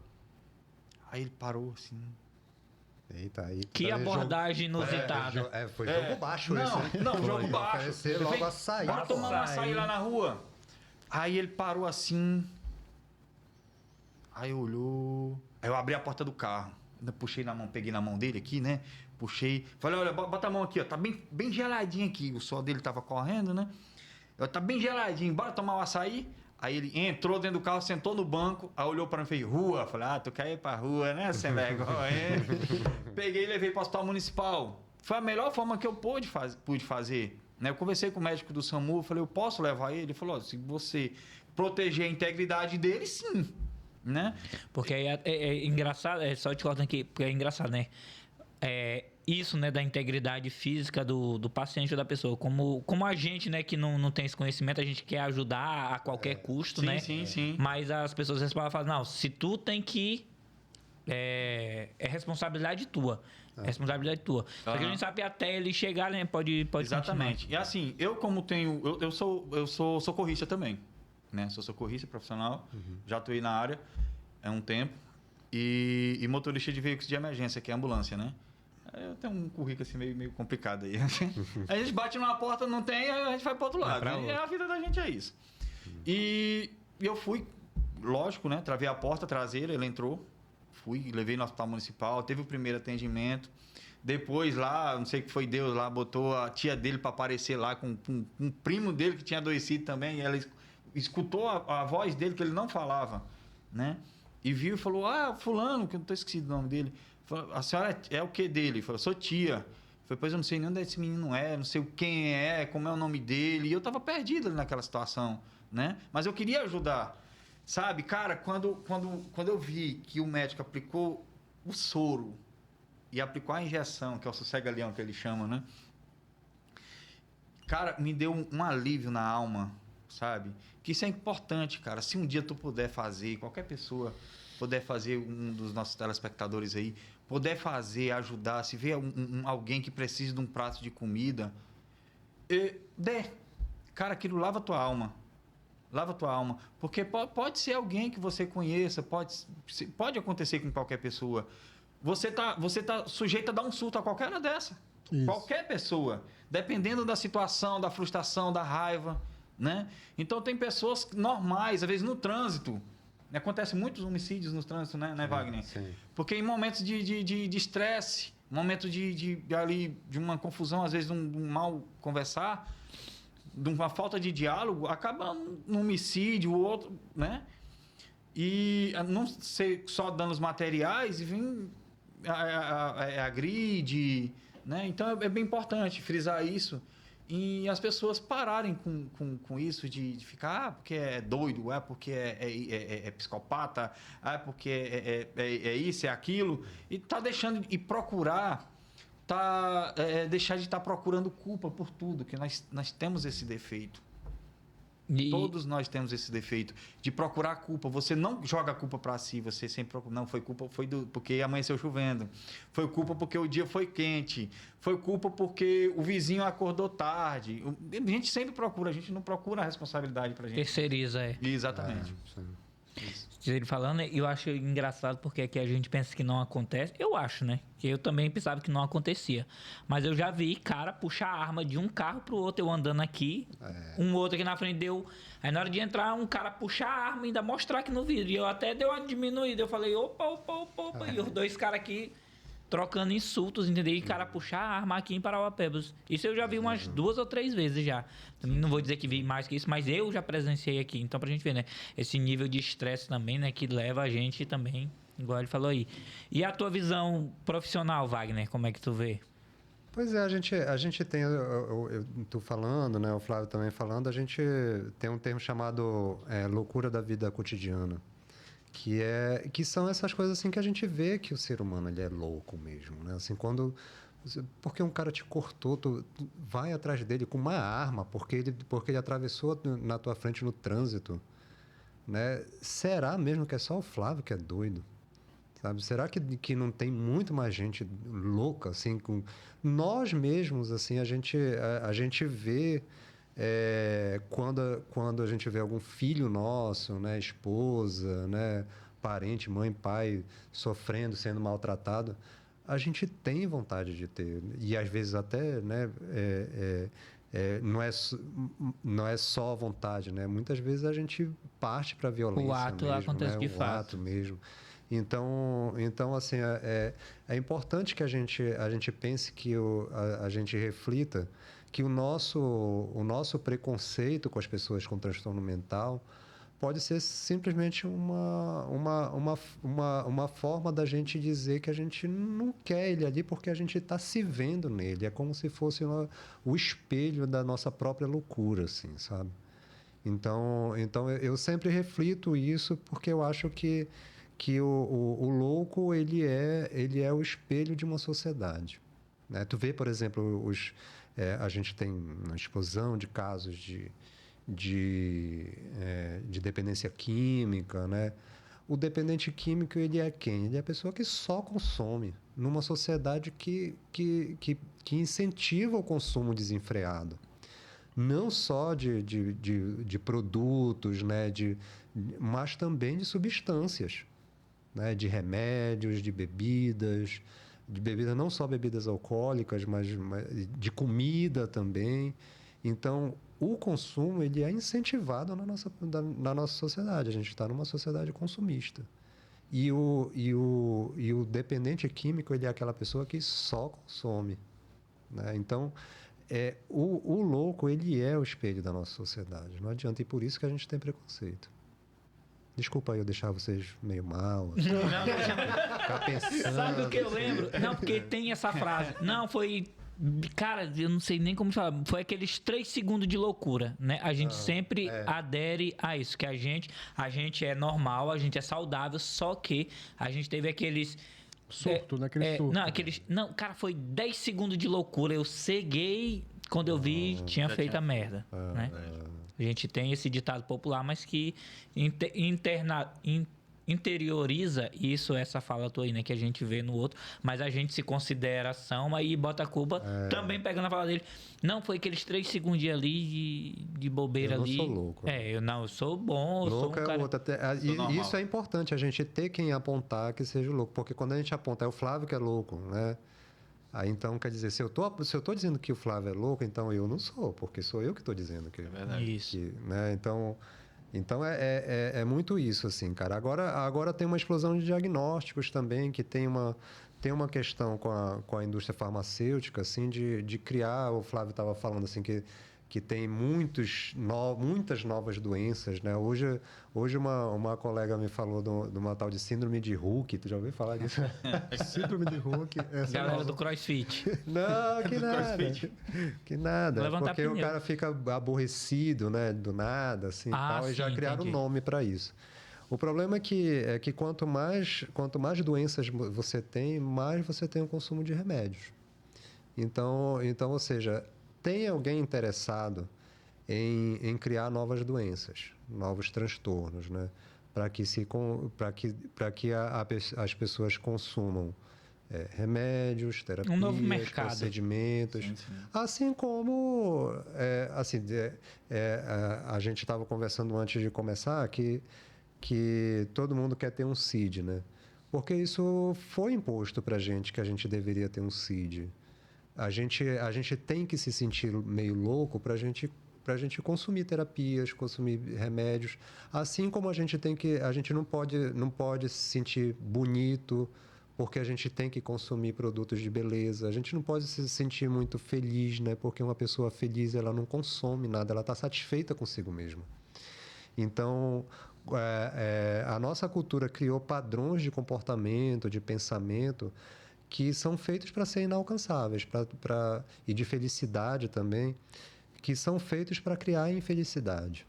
[SPEAKER 3] Aí ele parou assim.
[SPEAKER 2] Eita, aí.
[SPEAKER 1] Que abordagem inusitada.
[SPEAKER 2] Foi jogo baixo esse, né?
[SPEAKER 3] Não, jogo baixo.
[SPEAKER 2] Oferecer logo açaí.
[SPEAKER 3] Bora tomar um açaí lá na rua. Aí ele parou assim. Aí olhou. Aí eu abri a porta do carro. Puxei na mão, peguei na mão dele aqui, né? Puxei. Falei, olha, bota a mão aqui, ó. Tá bem geladinho aqui. O sol dele tava correndo, né? Tá bem geladinho. Bora tomar um açaí? Aí ele entrou dentro do carro, sentou no banco. Aí olhou pra mim e fez, rua. Falei, tu quer ir pra rua, né? Sem vergonha. Peguei e levei pro hospital municipal. Foi a melhor forma que eu pude fazer. Né? Eu conversei com o médico do SAMU. Falei, eu posso levar ele? Ele falou, se você proteger a integridade dele, sim. né?
[SPEAKER 1] Porque é engraçado, só te cortando aqui, porque é engraçado, né? Isso, né, da integridade física do paciente ou da pessoa. Como a gente, né, que não tem esse conhecimento, a gente quer ajudar a qualquer custo,
[SPEAKER 3] Sim,
[SPEAKER 1] né?
[SPEAKER 3] sim.
[SPEAKER 1] Mas as pessoas respondem e falam, não, se tu tem que ir, é responsabilidade tua. É responsabilidade tua. Só que a gente sabe até ele chegar, né? Pode
[SPEAKER 3] Exatamente. E assim, eu como tenho... Eu sou socorrista também, né? Sou socorrista profissional. Já atuei na área há um tempo. E motorista de veículos de emergência, que é ambulância, né? Eu tenho um currículo assim meio complicado aí. A gente bate numa porta, não tem, a gente vai para outro lado. Né? A vida da gente é isso. E eu fui, lógico, né? Travei a porta traseira, ele entrou. Fui, levei no hospital municipal, teve o primeiro atendimento. Depois lá, não sei o que foi Deus lá, botou a tia dele para aparecer lá com um primo dele que tinha adoecido também. E ela escutou a voz dele, que ele não falava, né? E viu e falou, fulano, que eu não estou esquecido o nome dele. Falou, a senhora é o que dele? Falou, sou tia. Falei, pois eu não sei nem onde esse menino é, não sei quem é, como é o nome dele. E eu estava perdido ali naquela situação, né? Mas eu queria ajudar. Sabe, cara, quando eu vi que o médico aplicou o soro e aplicou a injeção, que é o sossega-leão que ele chama, né? Cara, me deu um alívio na alma, sabe? Que isso é importante, cara. Se um dia tu puder fazer, qualquer pessoa puder fazer, um dos nossos telespectadores aí, puder fazer, ajudar, se vê alguém que precisa de um prato de comida, cara, aquilo lava a tua alma. Lava a tua alma. Porque pode ser alguém que você conheça, pode acontecer com qualquer pessoa. Você tá sujeito a dar um surto a qualquer hora dessa.
[SPEAKER 4] Isso.
[SPEAKER 3] Qualquer pessoa. Dependendo da situação, da frustração, da raiva, né? Então, tem pessoas normais, às vezes no trânsito. Acontece muitos homicídios no trânsito, né Wagner?
[SPEAKER 2] Sim.
[SPEAKER 3] Porque em momentos de estresse, momentos de uma confusão, às vezes de um mal conversar, de uma falta de diálogo, acaba num homicídio, o outro, né? E não ser só danos materiais e vir agride, né? Então é bem importante frisar isso e as pessoas pararem com isso de ficar, porque é doido, porque é psicopata, porque é isso, é aquilo, e tá deixando e procurar. Deixar de estar procurando culpa por tudo, que nós temos esse defeito. Todos nós temos esse defeito de procurar culpa. Você não joga a culpa para si, você sempre procura. Não, foi culpa porque amanheceu chovendo. Foi culpa porque o dia foi quente. Foi culpa porque o vizinho acordou tarde. A gente sempre procura, a gente não procura a responsabilidade pra gente.
[SPEAKER 1] Terceiriza,
[SPEAKER 3] Exatamente.
[SPEAKER 1] Ele falando, eu acho engraçado porque aqui a gente pensa que não acontece. Eu acho, né? Que eu também pensava que não acontecia. Mas eu já vi cara puxar a arma de um carro pro outro, eu andando aqui, um outro aqui na frente deu. Aí na hora de entrar, um cara puxar a arma e ainda mostrar aqui no vidro. E eu até dei uma diminuída. Eu falei, opa. E os dois caras aqui trocando insultos, entendeu? E cara puxar a arma aqui em Parauapebas. Isso eu já vi umas 2 ou 3 vezes já. Também não vou dizer que vi mais que isso, mas eu já presenciei aqui. Então, pra gente ver, né? Esse nível de estresse também, né? Que leva a gente também, igual ele falou aí. E a tua visão profissional, Wagner? Como é que tu vê?
[SPEAKER 2] Pois é, a gente tem, tu falando, né? O Flávio também falando, a gente tem um termo chamado loucura da vida cotidiana. Que são essas coisas assim que a gente vê que o ser humano ele é louco mesmo, né? Assim, porque um cara te cortou, tu vai atrás dele com uma arma porque ele atravessou na tua frente no trânsito, né? Será mesmo que é só o Flávio que é doido? Sabe? Será que não tem muito mais gente louca assim com nós mesmos assim a gente vê quando a gente vê algum filho nosso, né, esposa, né, parente, mãe, pai, sofrendo, sendo maltratado, a gente tem vontade de ter. E às vezes até, né, não é só vontade, né? Muitas vezes a gente parte para a violência.
[SPEAKER 1] O ato
[SPEAKER 2] mesmo,
[SPEAKER 1] acontece
[SPEAKER 2] né?
[SPEAKER 1] de
[SPEAKER 2] o
[SPEAKER 1] fato.
[SPEAKER 2] Ato mesmo. Então assim, é importante que a gente pense que a gente reflita que o nosso preconceito com as pessoas com transtorno mental pode ser simplesmente uma forma da gente dizer que a gente não quer ele ali porque a gente está se vendo nele. É como se fosse o espelho da nossa própria loucura, assim, sabe? Então eu sempre reflito isso porque eu acho que o louco ele é o espelho de uma sociedade, né? Tu vê, por exemplo, a gente tem uma explosão de casos de dependência química, né? O dependente químico ele é quem? Ele é a pessoa que só consome numa sociedade que incentiva o consumo desenfreado. Não só de produtos, né? Mas também de substâncias, né? De remédios, de bebidas não só bebidas alcoólicas, mas de comida também. Então, o consumo ele é incentivado na nossa sociedade. A gente está numa sociedade consumista. E o dependente químico ele é aquela pessoa que só consome, né? Então, o louco ele é o espelho da nossa sociedade. Não adianta, e por isso que a gente tem preconceito. Desculpa aí eu deixar vocês meio mal. Assim, ficar pensando.
[SPEAKER 1] Sabe o que eu lembro? Não, porque tem essa frase. Não, foi... Cara, eu não sei nem como falar. Foi aqueles 3 segundos de loucura, né? A gente sempre adere a isso. Que a gente é normal, a gente é saudável, só que a gente teve aqueles...
[SPEAKER 4] Surto, né? Aquele surto.
[SPEAKER 1] Não, cara, foi 10 segundos de loucura. Eu ceguei, quando eu vi, tinha feito a merda, né? A gente tem esse ditado popular, mas que interioriza isso, essa fala tua aí, né? Que a gente vê no outro, mas a gente se considera são, aí bota a culpa também pegando a fala dele. Não, foi aqueles 3 segundos ali de bobeira ali.
[SPEAKER 2] Eu não sou louco.
[SPEAKER 1] Eu sou bom, eu sou um cara...
[SPEAKER 2] Outro, e isso é importante, a gente ter quem apontar que seja louco, porque quando a gente aponta, é o Flávio que é louco, né? Aí então, quer dizer, se eu tô dizendo que o Flávio é louco, então eu não sou, porque sou eu que estou dizendo que... É
[SPEAKER 3] verdade.
[SPEAKER 1] Isso.
[SPEAKER 2] Né? Então é muito isso, assim, cara. Agora tem uma explosão de diagnósticos também, que tem uma questão com a indústria farmacêutica, assim, de criar... O Flávio estava falando, assim, que tem muitas novas doenças, né? Hoje uma colega me falou de uma tal de síndrome de Hulk. Tu já ouviu falar disso?
[SPEAKER 4] Síndrome de Hulk.
[SPEAKER 1] Galera do CrossFit.
[SPEAKER 2] Não, que nada. Que nada.
[SPEAKER 1] Levantar
[SPEAKER 2] Porque
[SPEAKER 1] pneu.
[SPEAKER 2] o cara fica aborrecido, né? Do nada, assim, tal, e já
[SPEAKER 1] sim,
[SPEAKER 2] criaram um
[SPEAKER 1] entendi.
[SPEAKER 2] nome para isso. O problema é que quanto mais doenças você tem, mais você tem o consumo de remédios. Então, ou seja, tem alguém interessado em criar novas doenças, novos transtornos, né? Para que as pessoas consumam remédios, terapias,
[SPEAKER 1] novo mercado.
[SPEAKER 2] procedimentos.
[SPEAKER 3] Sim, sim.
[SPEAKER 2] Assim como a gente estava conversando antes de começar que todo mundo quer ter um CID, né? Porque isso foi imposto para a gente que a gente deveria ter um CID. A gente tem que se sentir meio louco para a gente consumir terapias, consumir remédios, assim como a gente não pode se sentir bonito porque a gente tem que consumir produtos de beleza. A gente não pode se sentir muito feliz, né? Porque uma pessoa feliz ela não consome nada, ela está satisfeita consigo mesma. Então a nossa cultura criou padrões de comportamento, de pensamento que são feitos para ser inalcançáveis, e de felicidade também, que são feitos para criar infelicidade,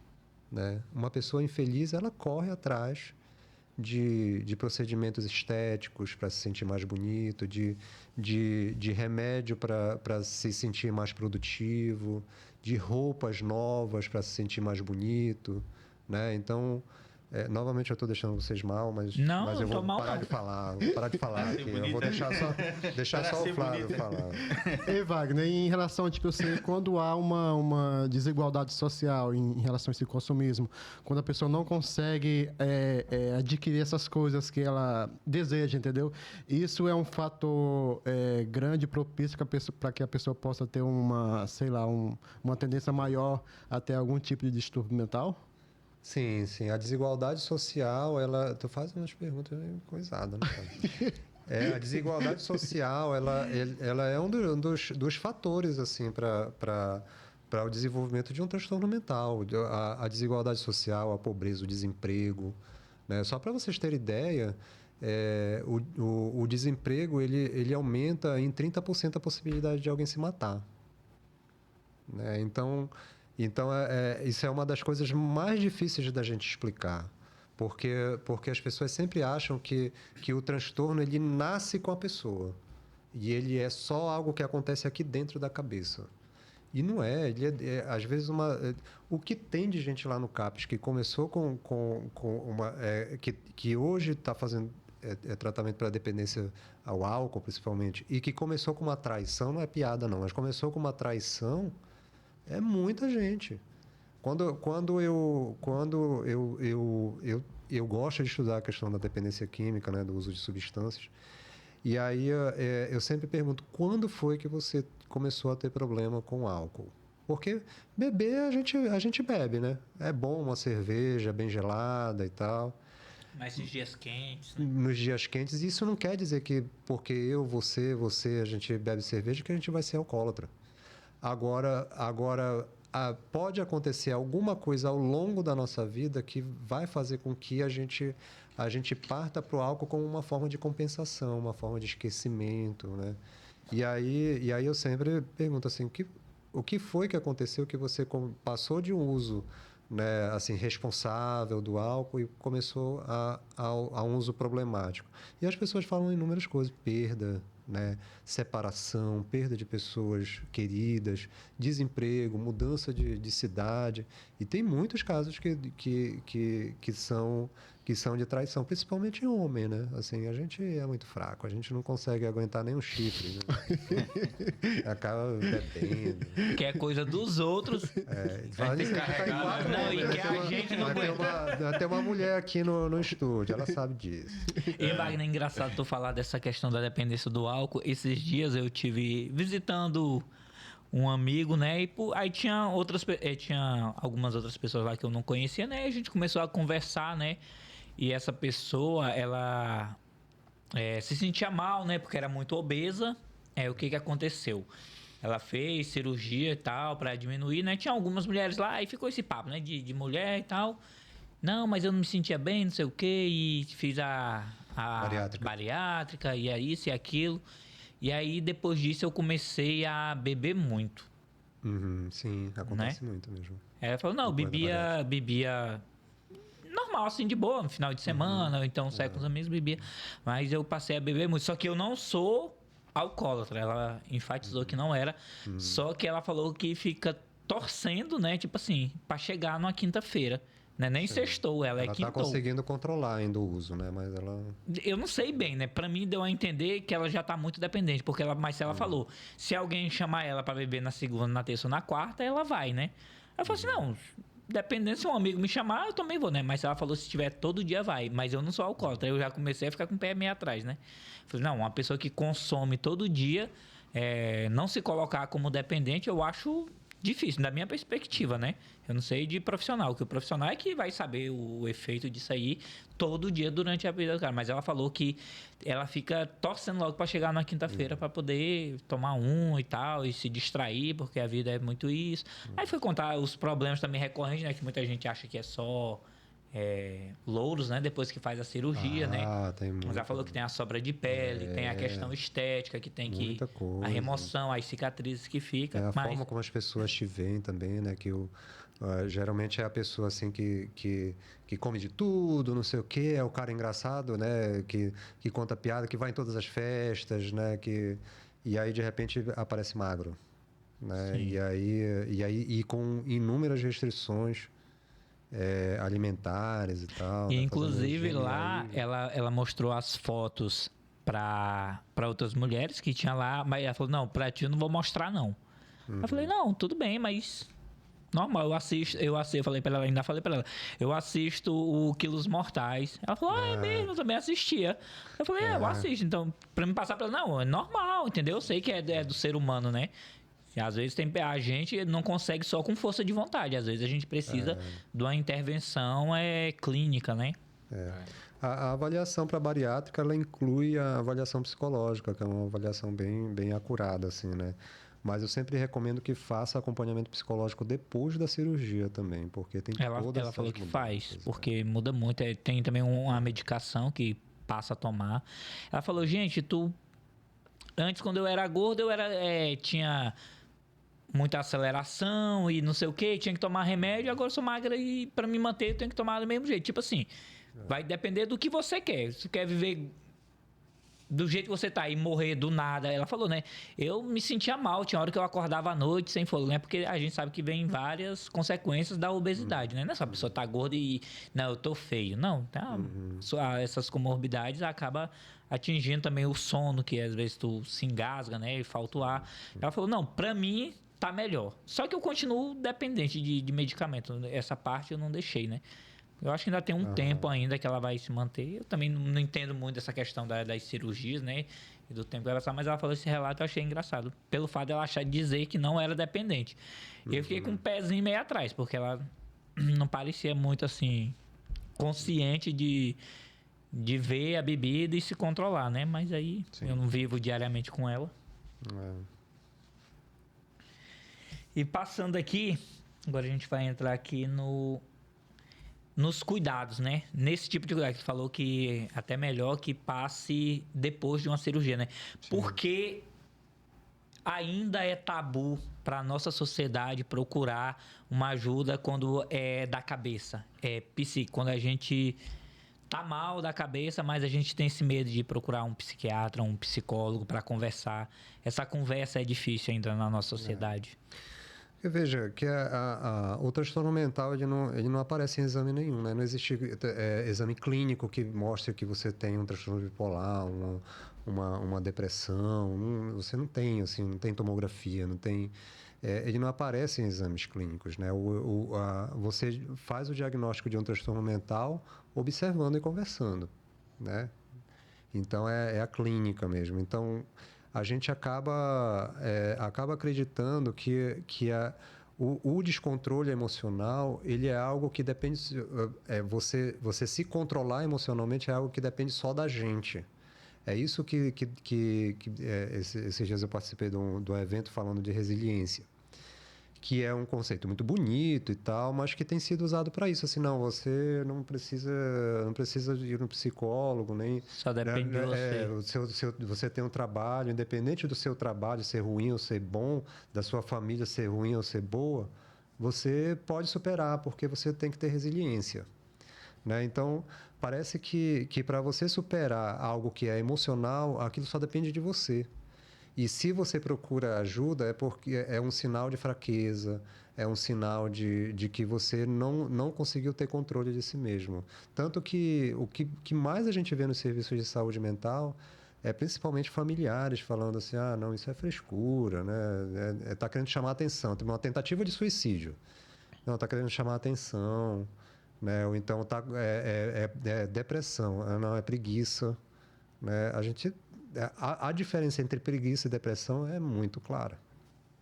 [SPEAKER 2] né? Uma pessoa infeliz, ela corre atrás de procedimentos estéticos para se sentir mais bonito, de remédio para se sentir mais produtivo, de roupas novas para se sentir mais bonito, né? Então... novamente eu estou deixando vocês mal, mas eu vou parar de falar. Vou parar de falar aqui. Eu vou deixar só o Flávio falar.
[SPEAKER 4] Ei, Wagner, em relação, tipo assim, quando há uma desigualdade social em relação a esse consumismo, quando a pessoa não consegue adquirir essas coisas que ela deseja, entendeu? Isso é um fator grande, propício para que a pessoa possa ter uma tendência maior a ter algum tipo de distúrbio mental?
[SPEAKER 2] Sim. A desigualdade social, tu faz umas perguntas meio coisadas, né, cara? A desigualdade social, ela é um dos fatores, assim, para o desenvolvimento de um transtorno mental. A desigualdade social, a pobreza, o desemprego, né? Só para vocês terem ideia, o desemprego, ele aumenta em 30% a possibilidade de alguém se matar, né? Então... Então, isso é uma das coisas mais difíceis da gente explicar. Porque as pessoas sempre acham que o transtorno ele nasce com a pessoa. E ele é só algo que acontece aqui dentro da cabeça. E não é. Ele às vezes, o que tem de gente lá no CAPS que começou com uma... que hoje está fazendo tratamento para dependência ao álcool, principalmente, e que começou com uma traição, não é piada não, mas começou com uma traição, é muita gente. Quando eu gosto de estudar a questão da dependência química, né, do uso de substâncias, e aí eu sempre pergunto, quando foi que você começou a ter problema com álcool? Porque beber a gente bebe, né? É bom uma cerveja bem gelada e tal.
[SPEAKER 1] Mas nos dias quentes, né?
[SPEAKER 2] Nos dias quentes, isso não quer dizer que porque eu, você, a gente bebe cerveja que a gente vai ser alcoólatra. Agora pode acontecer alguma coisa ao longo da nossa vida que vai fazer com que a gente parta para o álcool como uma forma de compensação, uma forma de esquecimento, né? E aí eu sempre pergunto assim, o que foi que aconteceu que você passou de um uso, né, assim, responsável do álcool e começou a um uso problemático? E as pessoas falam inúmeras coisas, perda, né, separação, perda de pessoas queridas, desemprego, mudança de cidade. E tem muitos casos que são de traição, principalmente em homem, né? Assim, a gente é muito fraco, a gente não consegue aguentar nem um chifre, né? Acaba bebendo.
[SPEAKER 1] Que é coisa dos outros.
[SPEAKER 2] Fala
[SPEAKER 3] tem
[SPEAKER 2] isso,
[SPEAKER 3] que
[SPEAKER 2] aqui tá
[SPEAKER 3] carregar,
[SPEAKER 2] igual,
[SPEAKER 1] né? Não,
[SPEAKER 2] né?
[SPEAKER 1] e que a gente não
[SPEAKER 2] Tem uma mulher aqui no estúdio, ela sabe disso.
[SPEAKER 1] E, Wagner, é engraçado tu falar dessa questão da dependência do álcool. Esses dias eu tive visitando um amigo, né? E aí tinha tinha algumas outras pessoas lá que eu não conhecia, né? E a gente começou a conversar, né? E essa pessoa, ela se sentia mal, né? Porque era muito obesa. O que aconteceu? Ela fez cirurgia e tal pra diminuir, né? Tinha algumas mulheres lá e ficou esse papo, né? De mulher e tal. Não, mas eu não me sentia bem, não sei o quê. E fiz a bariátrica e isso e aquilo. E aí, depois disso, eu comecei a beber muito.
[SPEAKER 2] Uhum, sim, acontece muito mesmo.
[SPEAKER 1] Ela falou, não, bebia normal, assim, de boa, no final de semana, ou então saia com os amigos, bebia. Mas eu passei a beber muito. Só que eu não sou alcoólatra. Ela enfatizou que não era. Só que ela falou que fica torcendo, né? Tipo assim, pra chegar numa quinta-feira. Né? Nem sextou, ela
[SPEAKER 2] Ela
[SPEAKER 1] quintou.
[SPEAKER 2] tá conseguindo controlar ainda o uso, né? Mas ela...
[SPEAKER 1] Eu não sei bem, né? Pra mim deu a entender que ela já tá muito dependente, porque mas ela falou, se alguém chamar ela pra beber na segunda, na terça ou na quarta, ela vai, né? Eu falei assim, não, dependendo se um amigo me chamar, eu também vou, né? Mas ela falou, se tiver todo dia, vai. Mas eu não sou alcoólatra, eu já comecei a ficar com o pé meio atrás, né? Eu falei, não, uma pessoa que consome todo dia, não se colocar como dependente, eu acho difícil, da minha perspectiva, né? Eu não sei de profissional, que o profissional é que vai saber o efeito disso aí todo dia durante a vida do cara. Mas ela falou que ela fica torcendo logo para chegar na quinta-feira para poder tomar um e tal, e se distrair, porque a vida é muito isso. Aí foi contar os problemas também recorrentes, né? Que muita gente acha que é só louros, né? Depois que faz a cirurgia, né?
[SPEAKER 2] Tem muita...
[SPEAKER 1] Mas ela falou que tem a sobra de pele, tem a questão estética, que tem que...
[SPEAKER 2] coisa.
[SPEAKER 1] A remoção, as cicatrizes que fica.
[SPEAKER 2] A forma como as pessoas te veem também, né? Que geralmente é a pessoa assim que come de tudo, não sei o quê, é o cara engraçado, né? Que conta piada, que vai em todas as festas, né? E aí, de repente, aparece magro, né? E com inúmeras restrições alimentares e tal.
[SPEAKER 1] E,
[SPEAKER 2] né?
[SPEAKER 1] inclusive, lá ela mostrou as fotos para outras mulheres que tinha lá, mas ela falou, não, pra ti eu não vou mostrar, não. Eu falei, não, tudo bem, mas... Normal, eu falei pra ela, ainda falei pra ela, eu assisto o Quilos Mortais. Ela falou, é mesmo, eu também assistia. Eu falei, eu assisto. Então, pra me passar pra ela, não, é normal, entendeu? Eu sei que é do ser humano, né? E às vezes a gente não consegue só com força de vontade. Às vezes a gente precisa de uma intervenção clínica, né?
[SPEAKER 2] A avaliação para bariátrica, ela inclui a avaliação psicológica, que é uma avaliação bem acurada, assim, né? Mas eu sempre recomendo que faça acompanhamento psicológico depois da cirurgia também, porque tem todas
[SPEAKER 1] Ela falou que
[SPEAKER 2] mudanças,
[SPEAKER 1] faz, porque muda muito. Tem também uma medicação que passa a tomar. Ela falou, gente, antes quando eu era gordo, tinha muita aceleração e não sei o que, tinha que tomar remédio, agora eu sou magra e para me manter eu tenho que tomar do mesmo jeito. Tipo assim, vai depender do que você quer. Se você quer viver do jeito que você tá e morrer do nada. Ela falou, né? Eu me sentia mal, tinha hora que eu acordava à noite sem fôlego, né? Porque a gente sabe que vem várias consequências da obesidade, né? Não é só a pessoa tá gorda e, não, eu tô feio. Não, tá? Essas comorbidades acabam atingindo também o sono, que às vezes tu se engasga, né? E falta o ar. Ela falou, não, pra mim tá melhor. Só que eu continuo dependente de medicamento. Essa parte eu não deixei, né? Eu acho que ainda tem um tempo ainda que ela vai se manter. Eu também não entendo muito dessa questão das cirurgias, né? E do tempo que ela vai passar, mas ela falou esse relato, eu achei engraçado. Pelo fato dela dizer que não era dependente. Eu fiquei com um pezinho meio atrás, porque ela não parecia muito assim, consciente de ver a bebida e se controlar, né? Mas aí eu não vivo diariamente com ela. E passando aqui, agora a gente vai entrar aqui nos cuidados, né? Nesse tipo de cuidado que tu falou que até melhor que passe depois de uma cirurgia, né? Porque ainda é tabu para nossa sociedade procurar uma ajuda quando é da cabeça, é psíquico, quando a gente tá mal da cabeça, mas a gente tem esse medo de procurar um psiquiatra, um psicólogo para conversar. Essa conversa é difícil ainda na nossa sociedade.
[SPEAKER 2] Porque veja que o transtorno mental ele não aparece em exame nenhum, né? Não existe exame clínico que mostre que você tem um transtorno bipolar, uma depressão. Você não tem, assim, não tem tomografia, não tem. Ele não aparece em exames clínicos, né? Você faz o diagnóstico de um transtorno mental observando e conversando, né? Então é a clínica mesmo. Então a gente acaba acreditando que o descontrole emocional ele é algo que depende você se controlar emocionalmente é algo que depende só da gente. É isso que esses dias eu participei de um evento falando de resiliência, que é um conceito muito bonito e tal, mas que tem sido usado para isso. Assim, não, você não precisa ir no psicólogo, nem...
[SPEAKER 1] Só depende de você.
[SPEAKER 2] Você tem um trabalho, independente do seu trabalho ser ruim ou ser bom, da sua família ser ruim ou ser boa, você pode superar, porque você tem que ter resiliência, né? Então, parece que para você superar algo que é emocional, aquilo só depende de você. E se você procura ajuda, é porque é um sinal de fraqueza, é um sinal de que você não conseguiu ter controle de si mesmo. Tanto que o que mais a gente vê nos serviços de saúde mental é principalmente familiares falando assim, não, isso é frescura, né? Tá querendo chamar atenção, tem uma tentativa de suicídio. Não, tá querendo chamar atenção, né? Ou então é depressão, não, é preguiça, né? A diferença entre preguiça e depressão é muito clara,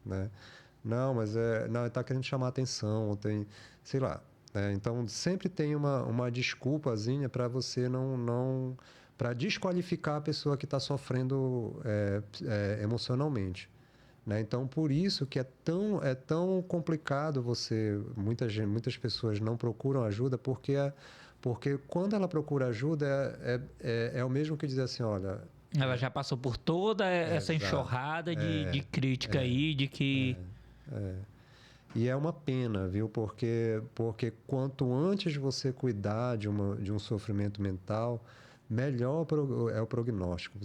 [SPEAKER 2] né? Não, mas não, está querendo chamar atenção, ou tem, sei lá. Então, sempre tem uma desculpazinha para você para desqualificar a pessoa que está sofrendo emocionalmente, né? Então, por isso que é tão complicado muitas pessoas não procuram ajuda, porque quando ela procura ajuda é o mesmo que dizer assim, olha...
[SPEAKER 1] Ela já passou por toda essa enxurrada de crítica aí, de que...
[SPEAKER 2] E é uma pena, viu? Porque quanto antes você cuidar de um sofrimento mental, melhor é o prognóstico.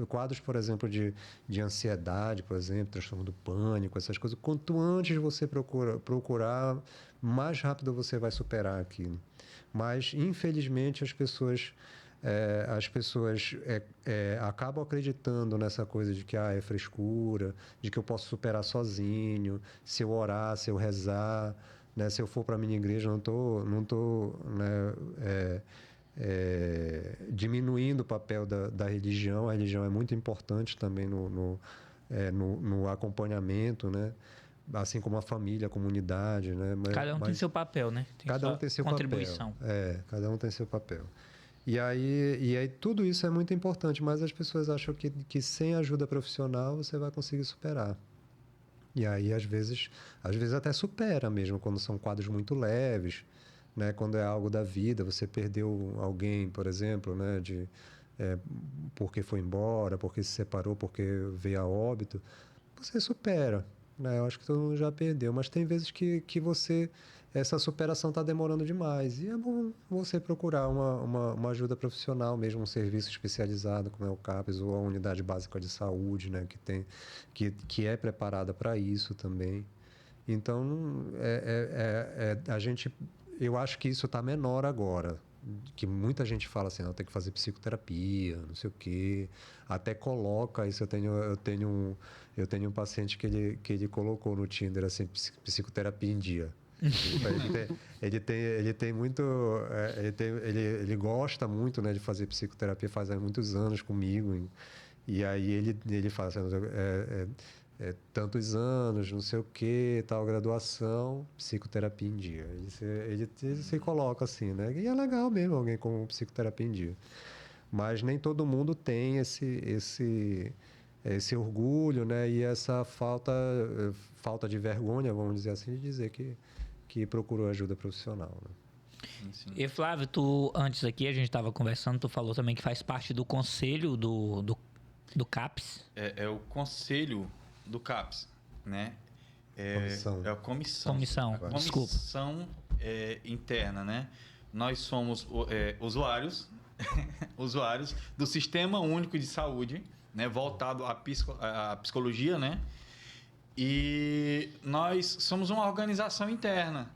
[SPEAKER 2] Quadros, por exemplo, de ansiedade, por exemplo, transtorno do pânico, essas coisas. Quanto antes você procurar, mais rápido você vai superar aquilo. Mas, infelizmente, as pessoas acabam acreditando nessa coisa de que é frescura, de que eu posso superar sozinho, se eu orar, se eu rezar, né? Se eu for para a minha igreja, não tô né, diminuindo o papel da religião. A religião é muito importante também no acompanhamento, né? Assim como a família, a comunidade, né?
[SPEAKER 1] Cada um tem seu papel, né?
[SPEAKER 2] Cada um tem seu
[SPEAKER 1] contribuição.
[SPEAKER 2] papel. Cada um tem seu papel. E aí tudo isso é muito importante, mas as pessoas acham que sem ajuda profissional você vai conseguir superar. E aí, às vezes até supera mesmo, quando são quadros muito leves, né? Quando é algo da vida, você perdeu alguém, por exemplo, né? Porque foi embora, porque se separou, porque veio a óbito, você supera, né? Eu acho que todo mundo já perdeu. Mas tem vezes que você... Essa superação está demorando demais. E é bom você procurar uma ajuda profissional mesmo, um serviço especializado, como é o CAPES, ou a Unidade Básica de Saúde, né? Que é preparada para isso também. Então, eu acho que isso está menor agora. Que muita gente fala assim, tem que fazer psicoterapia, não sei o quê. Até coloca isso. Eu tenho um paciente que ele colocou no Tinder assim, psicoterapia em dia. Ele tem muito, ele gosta muito, né, de fazer psicoterapia, faz há muitos anos comigo. E aí ele fala assim, tantos anos, não sei o que, tal graduação, psicoterapia em dia. Ele se coloca assim, né? E é legal mesmo alguém com psicoterapia em dia. Mas nem todo mundo tem esse orgulho, né? E essa falta de vergonha, vamos dizer assim, de dizer que procurou ajuda profissional, né?
[SPEAKER 3] Sim.
[SPEAKER 1] E Flávio, tu antes aqui a gente estava conversando, tu falou também que faz parte do conselho do CAPES.
[SPEAKER 3] É o conselho do CAPES, né?
[SPEAKER 2] Comissão.
[SPEAKER 3] É a comissão.
[SPEAKER 1] Comissão,
[SPEAKER 3] A
[SPEAKER 1] desculpa.
[SPEAKER 3] comissão interna, né? Nós somos usuários do Sistema Único de Saúde, né? Voltado à psicologia, né? E nós somos uma organização interna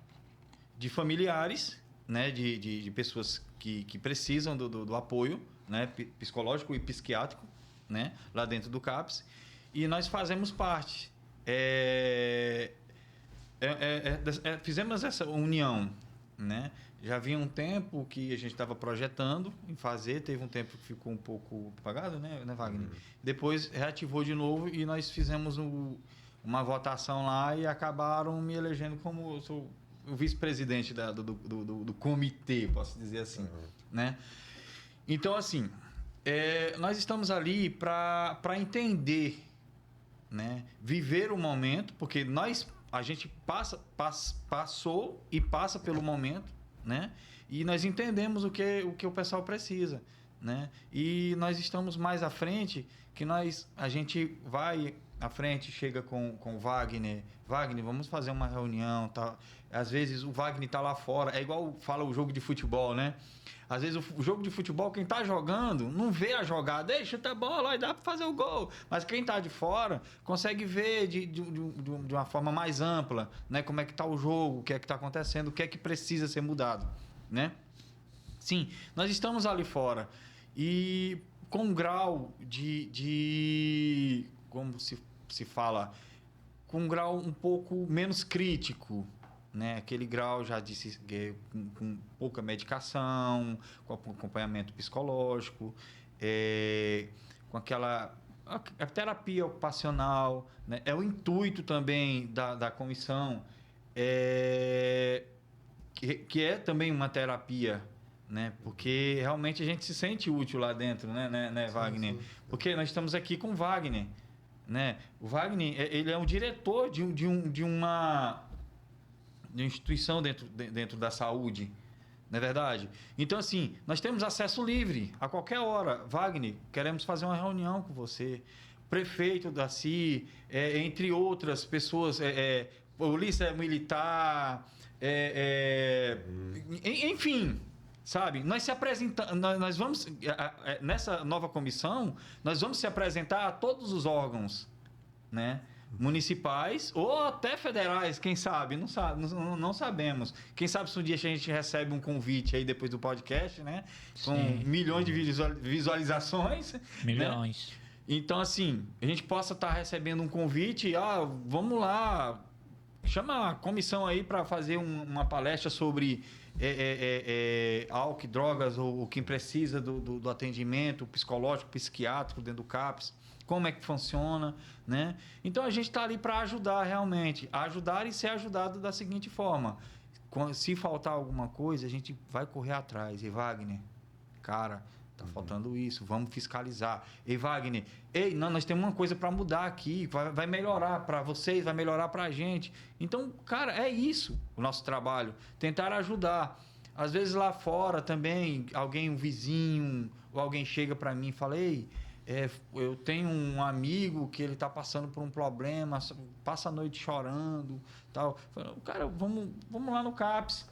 [SPEAKER 3] de familiares, né? De pessoas que precisam do apoio, né? Psicológico e psiquiátrico, né? Lá dentro do CAPES. E nós fazemos parte. Fizemos essa união, né? Já havia um tempo que a gente estava projetando em fazer, teve um tempo que ficou um pouco apagado, né, Wagner? Depois reativou de novo e nós fizemos uma votação lá e acabaram me elegendo como sou o vice-presidente do comitê, posso dizer assim, né? Então, assim, nós estamos ali para entender, né? Viver o momento, porque a gente passou e passa pelo momento, né? E nós entendemos o que o pessoal precisa, né? E nós estamos mais à frente, que a gente vai à frente, chega com o Wagner, vamos fazer uma reunião, tá? Às vezes o Wagner tá lá fora, é igual fala o jogo de futebol, né? Às vezes o jogo de futebol, quem tá jogando não vê a jogada, chuta a bola e dá para fazer o gol. Mas quem tá de fora consegue ver de uma forma mais ampla, né? Como é que tá o jogo, o que é que tá acontecendo, o que é que precisa ser mudado, né? Sim, nós estamos ali fora e com um grau de como se fala, com um grau um pouco menos crítico, né? Aquele grau já disse com pouca medicação, com acompanhamento psicológico, com a terapia ocupacional, né? É o intuito também da comissão, que é também uma terapia, né? Porque realmente a gente se sente útil lá dentro, né, Wagner? Sim. Porque nós estamos aqui com o Wagner, né? O Wagner, ele é um diretor de uma instituição dentro da saúde, não é verdade? Então, assim, nós temos acesso livre a qualquer hora. Wagner, queremos fazer uma reunião com você. Prefeito da CI, entre outras pessoas, polícia militar, enfim, sabe? Nós se apresentamos, nós vamos, nessa nova comissão, nós vamos se apresentar a todos os órgãos, né? Municipais ou até federais, quem sabe? Não sabemos. Quem sabe se um dia a gente recebe um convite aí depois do podcast, né? Com milhões de visualizações.
[SPEAKER 1] Milhões.
[SPEAKER 3] Né? Então, assim, a gente possa estar recebendo um convite, vamos lá, chama a comissão aí para fazer uma palestra sobre álcool, drogas, ou quem precisa do atendimento psicológico, psiquiátrico dentro do CAPES. Como é que funciona, né? Então, a gente está ali para ajudar realmente. Ajudar e ser ajudado da seguinte forma. Se faltar alguma coisa, a gente vai correr atrás. E Wagner, cara, tá faltando isso, vamos fiscalizar. E Wagner, nós temos uma coisa para mudar aqui, vai melhorar para vocês, vai melhorar para a gente. Então, cara, é isso o nosso trabalho. Tentar ajudar. Às vezes lá fora também, um vizinho, ou alguém chega para mim e fala, eu tenho um amigo que ele está passando por um problema, passa a noite chorando, tal. Cara, vamos lá no CAPS,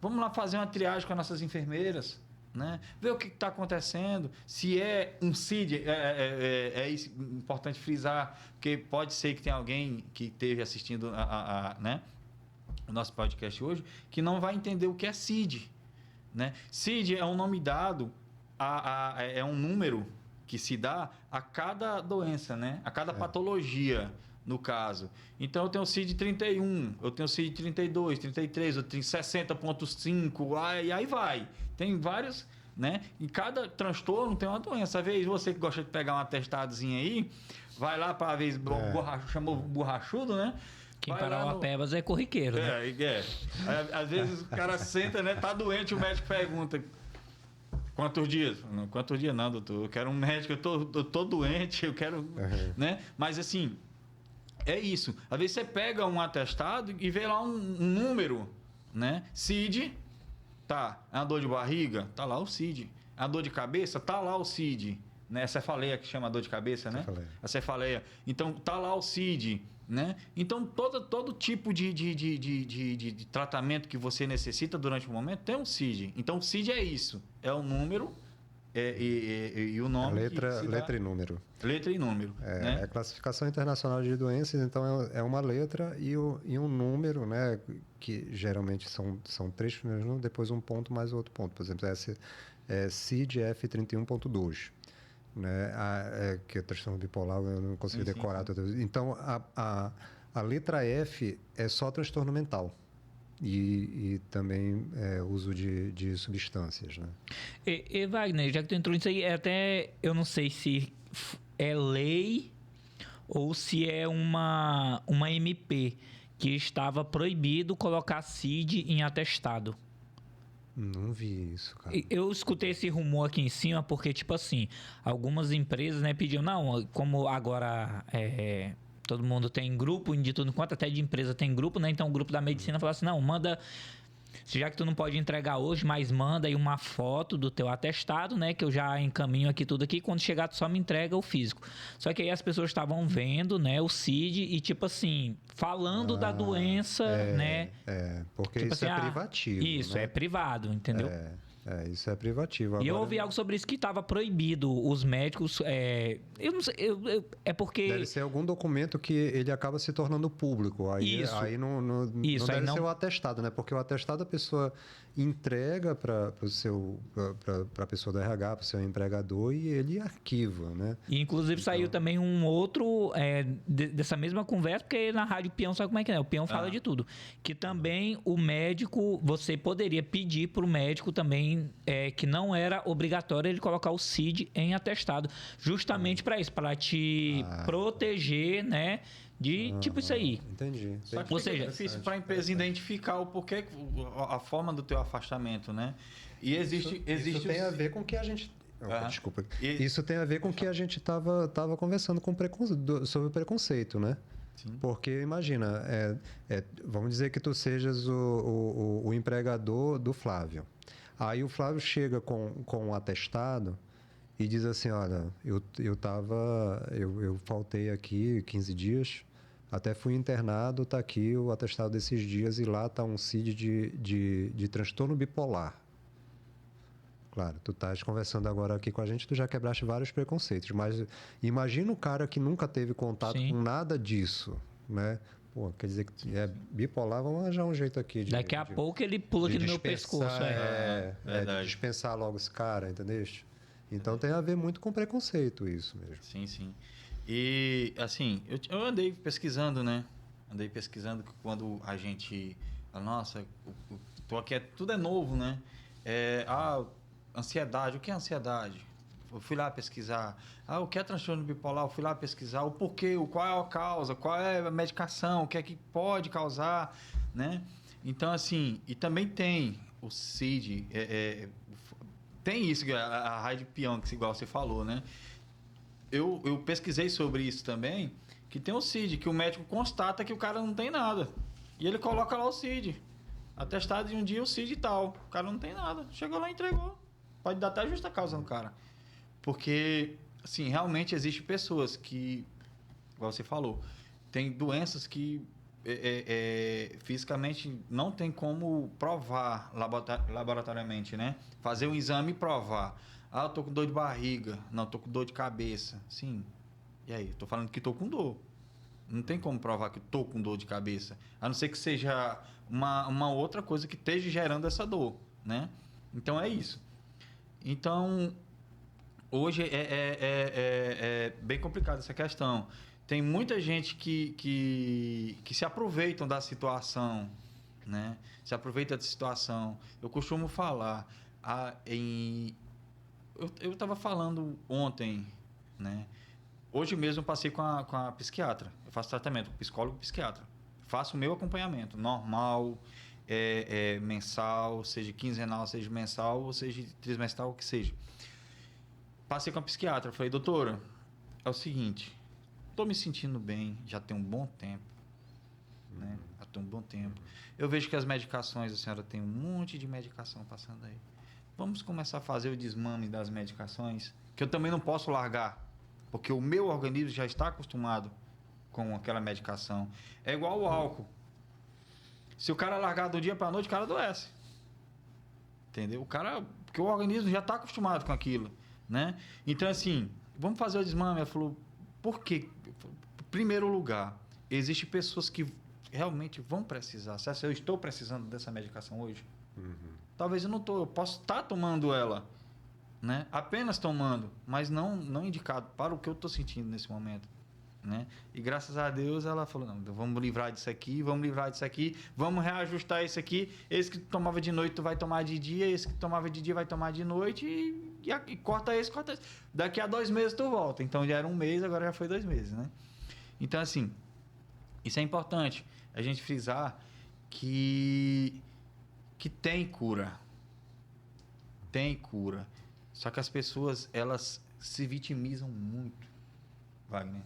[SPEAKER 3] vamos lá fazer uma triagem com as nossas enfermeiras, né? Ver o que está acontecendo, se é um CID, é importante frisar, porque pode ser que tenha alguém que esteja assistindo né, o nosso podcast hoje, que não vai entender o que é CID, né? CID é um nome dado, é um número que se dá a cada doença, né? A cada patologia, no caso. Então, eu tenho o CID 31, eu tenho o CID 32, 33, eu tenho 60.5, e aí vai. Tem vários, né? E cada transtorno tem uma doença. Às vezes, você que gosta de pegar um atestadozinho aí, vai lá para, às vezes, chamou borrachudo, né?
[SPEAKER 1] Quem Parauapebas é corriqueiro, né?
[SPEAKER 3] Às vezes, o cara senta, né? Tá doente, o médico pergunta... Quantos dias? Quantos dias não, doutor? Eu quero um médico, eu tô doente, eu quero... Né? Mas, assim, é isso. Às vezes você pega um atestado e vê lá um número, né? CID, tá. É uma dor de barriga? Tá lá o CID. É uma dor de cabeça? Tá lá o CID. Né? A cefaleia que chama dor de cabeça, né? A cefaleia. Então, tá lá o CID. Né? Então, todo tipo de tratamento que você necessita durante o momento tem um CID. Então, o CID é isso. É o número e o nome.
[SPEAKER 2] Letra e número.
[SPEAKER 3] Letra e número.
[SPEAKER 2] É a classificação internacional de doenças, então é uma letra e um número, né? Que geralmente são 3 primeiros números, depois um ponto mais outro ponto. Por exemplo, esse é CID F31.2. Né? Que é o transtorno bipolar, eu não consegui decorar. Sim. Então, a letra F é só transtorno mental e também uso de substâncias. Né?
[SPEAKER 1] E Wagner, já que tu entrou nisso aí, eu não sei se é lei ou se é uma MP que estava proibido colocar CID em atestado.
[SPEAKER 2] Não vi isso, cara.
[SPEAKER 1] Eu escutei esse rumor aqui em cima porque, tipo assim, algumas empresas, né, pediam, não, como agora todo mundo tem grupo, de tudo quanto, até de empresa tem grupo, né? Então o grupo da medicina falou assim, não, manda, já que tu não pode entregar hoje, mas manda aí uma foto do teu atestado, né? Que eu já encaminho aqui tudo aqui, quando chegar tu só me entrega o físico. Só que aí as pessoas estavam vendo, né, o CID e, tipo assim, falando da doença, né?
[SPEAKER 2] Porque
[SPEAKER 1] tipo
[SPEAKER 2] isso
[SPEAKER 1] assim,
[SPEAKER 2] privativo.
[SPEAKER 1] Isso,
[SPEAKER 2] né?
[SPEAKER 1] É privado, entendeu?
[SPEAKER 2] Isso é privativo.
[SPEAKER 1] E eu ouvi algo sobre isso que estava proibido. Os médicos... eu não sei... é porque...
[SPEAKER 2] Deve ser algum documento que ele acaba se tornando público. Aí não deve ser o atestado, né? Porque o atestado a pessoa entrega para a pessoa do RH, para o seu empregador, e ele arquiva, né?
[SPEAKER 1] E, inclusive, saiu também um outro dessa mesma conversa, porque na Rádio Peão sabe como é que é. O Peão fala de tudo. Que também o médico... Você poderia pedir para o médico também que não era obrigatório ele colocar o CID em atestado, justamente para isso, para te proteger, né, de tipo isso aí.
[SPEAKER 2] Entendi.
[SPEAKER 3] Só que fica difícil para a empresa identificar o porquê, a forma do teu afastamento, né? E existe
[SPEAKER 2] isso tem a ver com o que a gente... Desculpa. Isso tem a ver com o que a gente estava conversando sobre o preconceito, né? Sim. Porque imagina, vamos dizer que tu sejas o empregador do Flávio. Aí o Flávio chega com um atestado e diz assim, olha, eu faltei aqui 15 dias, até fui internado, está aqui o atestado desses dias e lá está um CID de transtorno bipolar. Claro, tu estás conversando agora aqui com a gente, tu já quebraste vários preconceitos, mas imagina o cara que nunca teve contato com nada disso, né? Pô, quer dizer que é bipolar, vamos arranjar um jeito aqui.
[SPEAKER 1] Daqui a pouco ele pula aqui no meu pescoço.
[SPEAKER 2] De dispensar logo esse cara, entendeu? Então tem a ver muito com preconceito isso mesmo.
[SPEAKER 3] Sim, sim. E, assim, eu andei pesquisando, né? Andei pesquisando quando a gente... Nossa, tô aqui, tudo é novo, né? Ansiedade, o que é ansiedade? Eu fui lá pesquisar. O que é transtorno bipolar? Eu fui lá pesquisar o porquê, qual é a causa, qual é a medicação, o que é que pode causar, né? Então, assim, e também tem o CID, tem isso, a Rádio Peão, que igual você falou, né? Eu pesquisei sobre isso também, que tem o CID, que o médico constata que o cara não tem nada. E ele coloca lá o CID. Atestado de um dia o CID e tal. O cara não tem nada. Chegou lá e entregou. Pode dar até justa causa no cara. Porque, assim, realmente existem pessoas que, igual você falou, tem doenças que fisicamente não tem como provar laboratoriamente, né? Fazer um exame e provar. Ah, eu tô com dor de barriga. Não, tô com dor de cabeça. Sim. E aí? Tô falando que tô com dor. Não tem como provar que tô com dor de cabeça. A não ser que seja uma outra coisa que esteja gerando essa dor, né? Então, é isso. Então, hoje é bem complicado essa questão. Tem muita gente que se aproveitam da situação, né? Se aproveita da situação. Eu costumo falar, eu estava falando ontem, né? Hoje mesmo eu passei com a psiquiatra. Eu faço tratamento com psicólogo e psiquiatra. Faço o meu acompanhamento, normal, mensal, seja quinzenal, seja mensal, ou seja trimestral, o que seja. Passei com a psiquiatra. Falei, doutora, é o seguinte... Estou me sentindo bem, já tem um bom tempo, né? Já tem um bom tempo. Eu vejo que as medicações, a senhora tem um monte de medicação passando aí. Vamos começar a fazer o desmame das medicações, que eu também não posso largar, porque o meu organismo já está acostumado com aquela medicação. É igual o álcool. Se o cara largar do dia para a noite, o cara adoece. Entendeu? Porque o organismo já está acostumado com aquilo, né? Então, assim, vamos fazer o desmame. Ela falou, por quê? Em primeiro lugar, existem pessoas que realmente vão precisar. Se eu estou precisando dessa medicação hoje, talvez eu não estou. Eu posso estar tomando ela, né? Apenas tomando, mas não indicado para o que eu estou sentindo nesse momento, né? E graças a Deus ela falou, não, vamos livrar disso aqui, vamos reajustar isso aqui. Esse que tomava de noite tu vai tomar de dia, esse que tomava de dia vai tomar de noite e corta esse. Daqui a 2 meses tu volta. Então já era 1 mês, agora já foi 2 meses, né? Então, assim, isso é importante a gente frisar que tem cura. Tem cura. Só que as pessoas, elas se vitimizam muito, Wagner.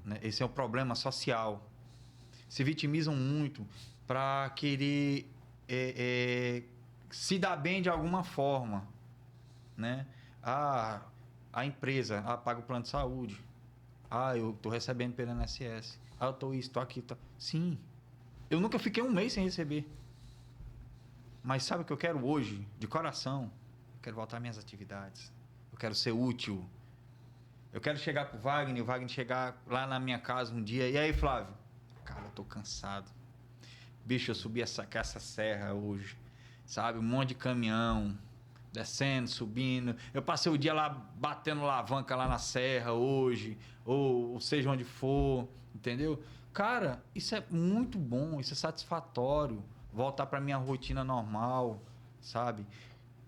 [SPEAKER 3] Né? Esse é um problema social. Se vitimizam muito para querer se dar bem de alguma forma, né? A empresa paga o plano de saúde. Eu estou recebendo pelo INSS. Eu estou isso, estou aqui. Sim. Eu nunca fiquei 1 mês sem receber. Mas sabe o que eu quero hoje, de coração? Eu quero voltar às minhas atividades. Eu quero ser útil. Eu quero chegar pro Wagner, o Wagner chegar lá na minha casa um dia. E aí, Flávio? Cara, eu tô cansado. Bicho, eu subi essa serra hoje. Sabe? Um monte de caminhão. Descendo, subindo. Eu passei o dia lá batendo alavanca lá na serra hoje. Ou seja onde for. Entendeu? Cara, isso é muito bom. Isso é satisfatório. Voltar pra minha rotina normal. Sabe?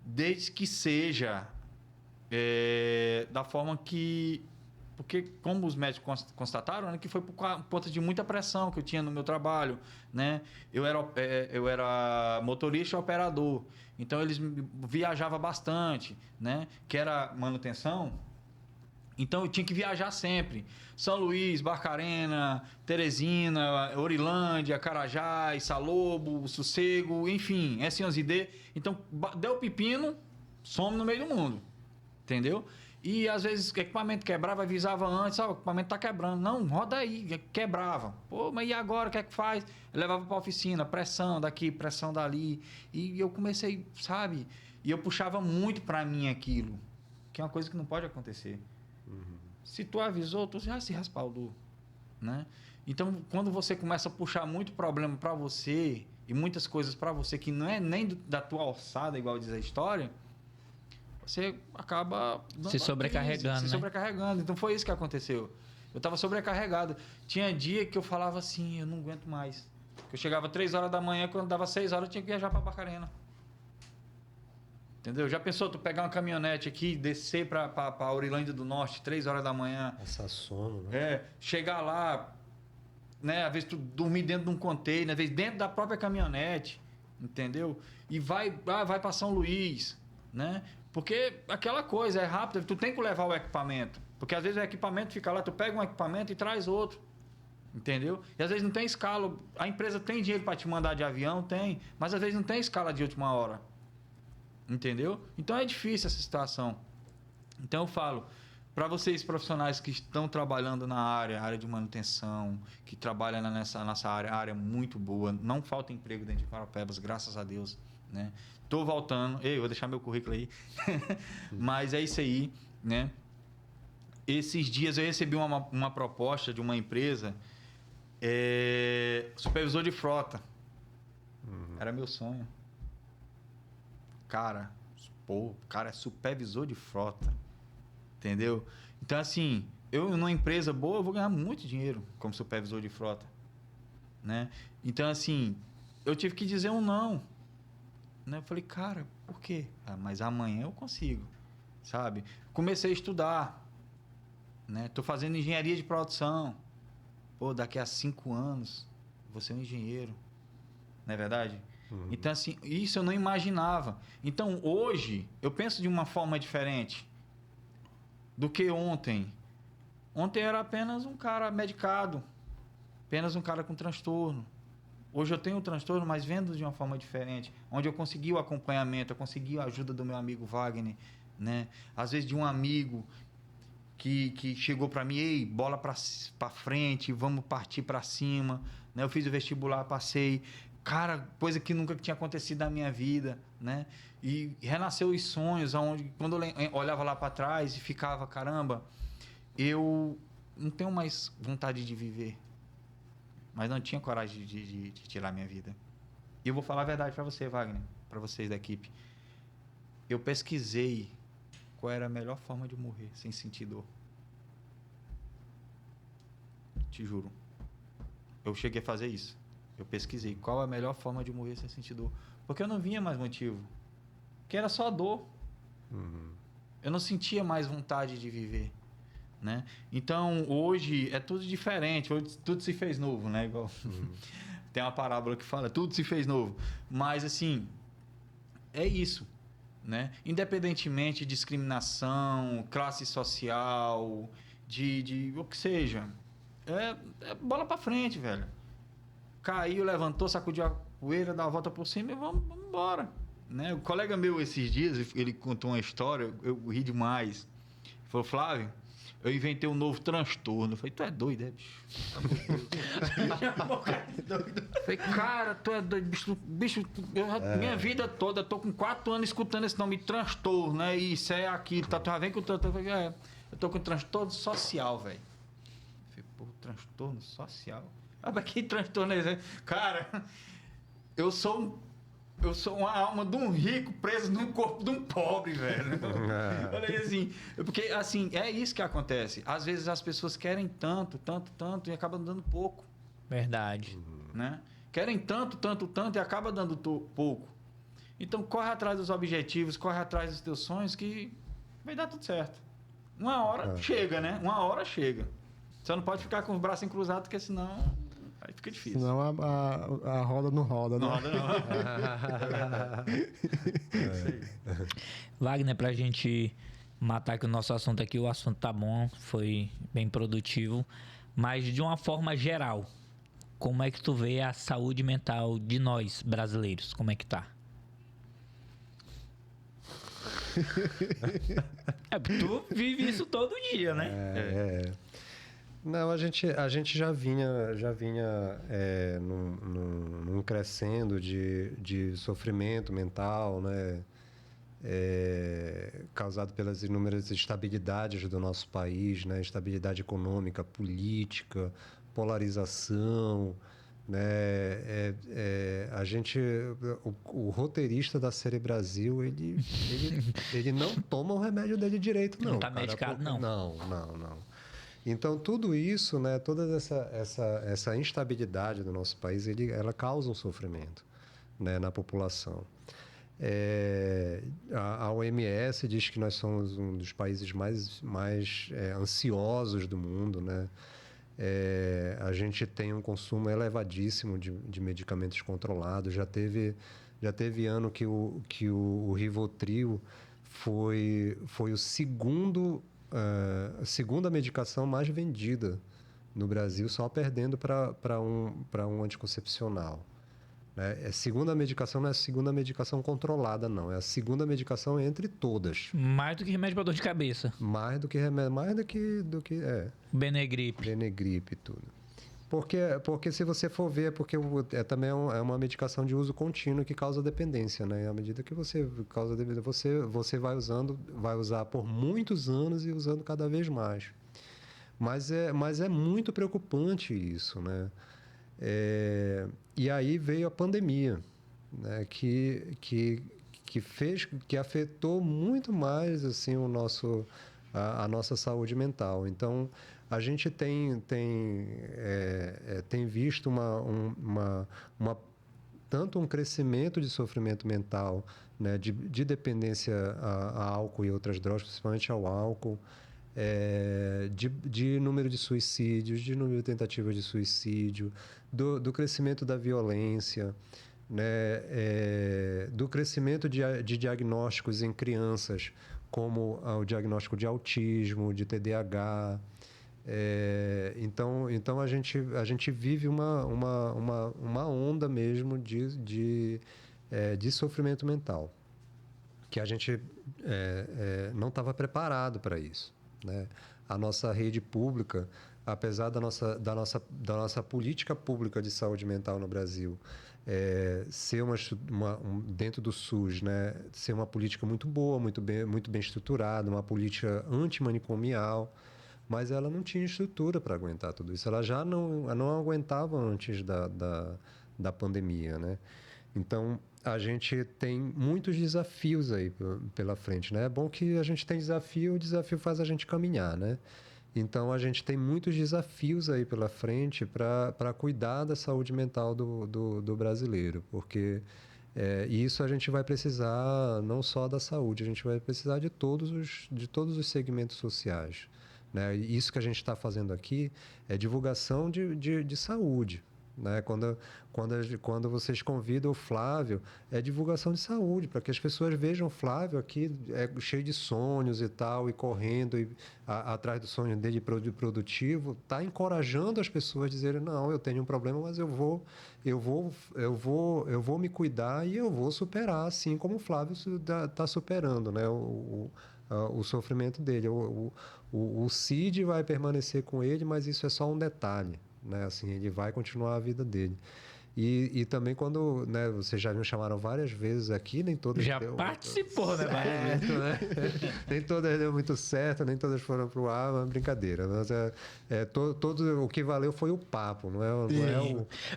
[SPEAKER 3] Desde que seja da forma que... Porque, como os médicos constataram, né, que foi por conta de muita pressão que eu tinha no meu trabalho, né? Eu era motorista e operador. Então, eles viajavam bastante, né? Que era manutenção. Então, eu tinha que viajar sempre. São Luís, Barcarena, Teresina, Orilândia, Carajás, Salobo, Sossego, enfim, S11D. Então, deu pepino, some no meio do mundo. Entendeu? E às vezes o equipamento quebrava, avisava antes, o equipamento tá quebrando. Não, roda aí, quebrava. Pô, mas e agora, o que é que faz? Eu levava pra oficina, pressão daqui, pressão dali. E eu comecei, sabe? E eu puxava muito pra mim aquilo, que é uma coisa que não pode acontecer. Se tu avisou, tu já se respaldou, né? Então, quando você começa a puxar muito problema pra você e muitas coisas pra você que não é nem da tua alçada, igual diz a história... Você acaba...
[SPEAKER 1] Se sobrecarregando,
[SPEAKER 3] Se sobrecarregando. Então, foi isso que aconteceu. Eu estava sobrecarregado. Tinha dia que eu falava assim, eu não aguento mais. Eu chegava 3 horas da manhã, quando dava 6 horas, eu tinha que viajar para Barcarena. Entendeu? Já pensou tu pegar uma caminhonete aqui, descer para Orilândia do Norte, 3 horas da manhã?
[SPEAKER 2] Essa sono, né?
[SPEAKER 3] Chegar lá, né? Às vezes tu dormir dentro de um container, às vezes dentro da própria caminhonete, entendeu? E vai para São Luís, né? Porque aquela coisa é rápida, tu tem que levar o equipamento. Porque às vezes o equipamento fica lá, tu pega um equipamento e traz outro. Entendeu? E às vezes não tem escala. A empresa tem dinheiro para te mandar de avião? Tem. Mas às vezes não tem escala de última hora. Entendeu? Então é difícil essa situação. Então eu falo, Para vocês profissionais que estão trabalhando na área de manutenção, que trabalham nessa nossa área muito boa, não falta emprego dentro de Parauapebas, graças a Deus, né? Tô voltando, eu vou deixar meu currículo aí, mas é isso aí, né? Esses dias eu recebi uma proposta de uma empresa, supervisor de frota. Era meu sonho. Cara, o cara é supervisor de frota. Entendeu? Então, assim, eu numa empresa boa, eu vou ganhar muito dinheiro como supervisor de frota. Né? Então, assim, eu tive que dizer um não. Né? Eu falei, cara, por quê? Mas amanhã eu consigo, sabe? Comecei a estudar. Né? Tô fazendo engenharia de produção. Pô, daqui a 5 anos, vou ser um engenheiro. Não é verdade? Então, assim, isso eu não imaginava. Então, hoje, eu penso de uma forma diferente do que ontem. Ontem era apenas um cara medicado, apenas um cara com transtorno. Hoje eu tenho um transtorno, mas vendo de uma forma diferente, onde eu consegui o acompanhamento, eu consegui a ajuda do meu amigo Wagner, né? Às vezes de um amigo que chegou para mim, ei, bola para frente, vamos partir para cima, né? Eu fiz o vestibular, passei, cara, coisa que nunca tinha acontecido na minha vida, né? E renasceu os sonhos, onde quando eu olhava lá para trás e ficava, caramba, eu não tenho mais vontade de viver, mas não tinha coragem de tirar minha vida. E eu vou falar a verdade para você, Wagner, para vocês da equipe. Eu pesquisei qual era a melhor forma de morrer sem sentir dor. Te juro. Eu cheguei a fazer isso. Eu pesquisei qual a melhor forma de morrer sem sentir dor. Porque eu não vinha mais motivo. Porque era só dor. Eu não sentia mais vontade de viver. Né? Então, hoje é tudo diferente. Hoje tudo se fez novo, né? Igual... Tem uma parábola que fala, tudo se fez novo. Mas, assim, é isso. Né? Independentemente de discriminação, classe social, de o que seja. É bola pra frente, velho. Caiu, levantou, sacudiu a poeira, dá a volta por cima e vamos embora. Né? O colega meu, esses dias, ele contou uma história, eu ri demais. Ele falou, Flávio, eu inventei um novo transtorno. Eu falei, tu é doido, bicho? Eu falei, cara, tu é doido, bicho, minha vida toda, eu tô com 4 anos escutando esse nome, transtorno, né? Isso é aquilo, tá? Tu já vem com o transtorno. Eu tô com transtorno social, velho. Eu falei, pô, transtorno social? Ah, mas que transtorno é esse? Cara, eu sou uma alma de um rico preso no corpo de um pobre, velho. Falei assim, porque assim, é isso que acontece. Às vezes as pessoas querem tanto e acabam dando pouco.
[SPEAKER 1] Verdade.
[SPEAKER 3] Né? Querem tanto e acabam dando pouco. Então corre atrás dos objetivos, corre atrás dos teus sonhos que vai dar tudo certo. Uma hora chega, né? Uma hora chega. Só não pode ficar com os braços cruzados, porque senão aí fica difícil.
[SPEAKER 4] Senão a roda não roda, né?
[SPEAKER 3] Não roda, não.
[SPEAKER 1] Wagner, pra gente matar aqui o nosso assunto aqui, o assunto tá bom, foi bem produtivo, mas de uma forma geral, como é que tu vê a saúde mental de nós, brasileiros? Como é que tá? Tu vive isso todo dia, né?
[SPEAKER 2] Não, a gente já vinha num crescendo de sofrimento mental, né? Causado pelas inúmeras instabilidades do nosso país, né? Instabilidade econômica, política, polarização, né? O roteirista da série Brasil, ele não toma o remédio dele direito, não.
[SPEAKER 1] Não tá medicado, não.
[SPEAKER 2] Não. Então, tudo isso, né, toda essa instabilidade do nosso país, ela causa um sofrimento, né, na população. A OMS diz que nós somos um dos países mais ansiosos do mundo, né? A gente tem um consumo elevadíssimo de medicamentos controlados. Já teve ano que o Rivotril foi o a segunda medicação mais vendida no Brasil, só perdendo para um anticoncepcional, Né? Segunda medicação não é a segunda medicação controlada, não. É a segunda medicação entre todas.
[SPEAKER 1] Mais do que remédio para dor de cabeça.
[SPEAKER 2] Mais do que remédio, mais do que
[SPEAKER 1] Benegripe.
[SPEAKER 2] Benegripe e tudo. Porque se você for ver, porque também é uma medicação de uso contínuo que causa dependência, né? À medida que você causa dependência, você vai usar por muitos anos e usando cada vez mais. Mas é muito preocupante isso, né? E aí veio a pandemia, né? Que afetou muito mais assim a nossa saúde mental. Então a gente tem visto tanto um crescimento de sofrimento mental, né, de dependência a álcool e outras drogas, principalmente ao álcool, de número de suicídios, de número de tentativas de suicídio, do crescimento da violência, né, do crescimento de diagnósticos em crianças, como o diagnóstico de autismo, de TDAH. Então a gente vive uma onda mesmo de sofrimento mental, que a gente não estava preparado para isso, né? A nossa rede pública, apesar da nossa política pública de saúde mental no Brasil ser dentro do SUS, né, ser uma política muito boa, muito bem estruturada, uma política antimanicomial, mas ela não tinha estrutura para aguentar tudo isso. Ela já não aguentava antes da pandemia, né? Então, a gente tem muitos desafios aí pela frente, né? É bom que a gente tem desafio, o desafio faz a gente caminhar, né? Então, a gente tem muitos desafios aí pela frente para cuidar da saúde mental do brasileiro, porque isso a gente vai precisar não só da saúde, a gente vai precisar de todos os segmentos sociais, né? E isso que a gente está fazendo aqui é divulgação de saúde, né? Quando vocês convidam o Flávio, é divulgação de saúde, para que as pessoas vejam o Flávio aqui cheio de sonhos e tal, e correndo atrás do sonho dele produtivo, está encorajando as pessoas a dizerem: não, eu tenho um problema, mas eu vou me cuidar e eu vou superar, assim como o Flávio está superando, né? O sofrimento dele. O CID vai permanecer com ele, mas isso é só um detalhe, né? Assim, ele vai continuar a vida dele. E também quando, né, vocês já me chamaram várias vezes aqui, nem todas
[SPEAKER 1] já participou, né?
[SPEAKER 2] Certo, né? Nem todas deu muito certo, nem todas foram pro ar, mas brincadeira. Mas todo o que valeu foi o papo, não é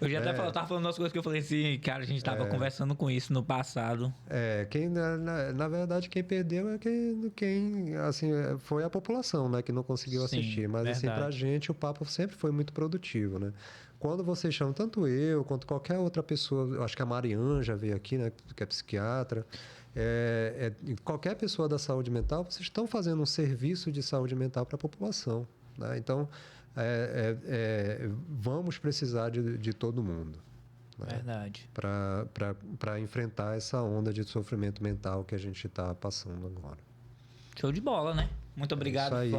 [SPEAKER 1] eu já até tava falando umas coisas que eu falei assim, cara, a gente tava conversando com isso no passado.
[SPEAKER 2] Na verdade, quem perdeu é quem assim, foi a população, né, que não conseguiu assistir. Mas verdade. Assim, pra gente o papo sempre foi muito produtivo, né? Quando vocês chamam, tanto eu quanto qualquer outra pessoa, eu acho que a Marian já veio aqui, né, que é psiquiatra, qualquer pessoa da saúde mental, vocês estão fazendo um serviço de saúde mental para a população, né? Então, vamos precisar de todo mundo, né?
[SPEAKER 1] Verdade.
[SPEAKER 2] Para enfrentar essa onda de sofrimento mental que a gente está passando agora.
[SPEAKER 1] Show de bola, né? Muito obrigado,
[SPEAKER 2] aí,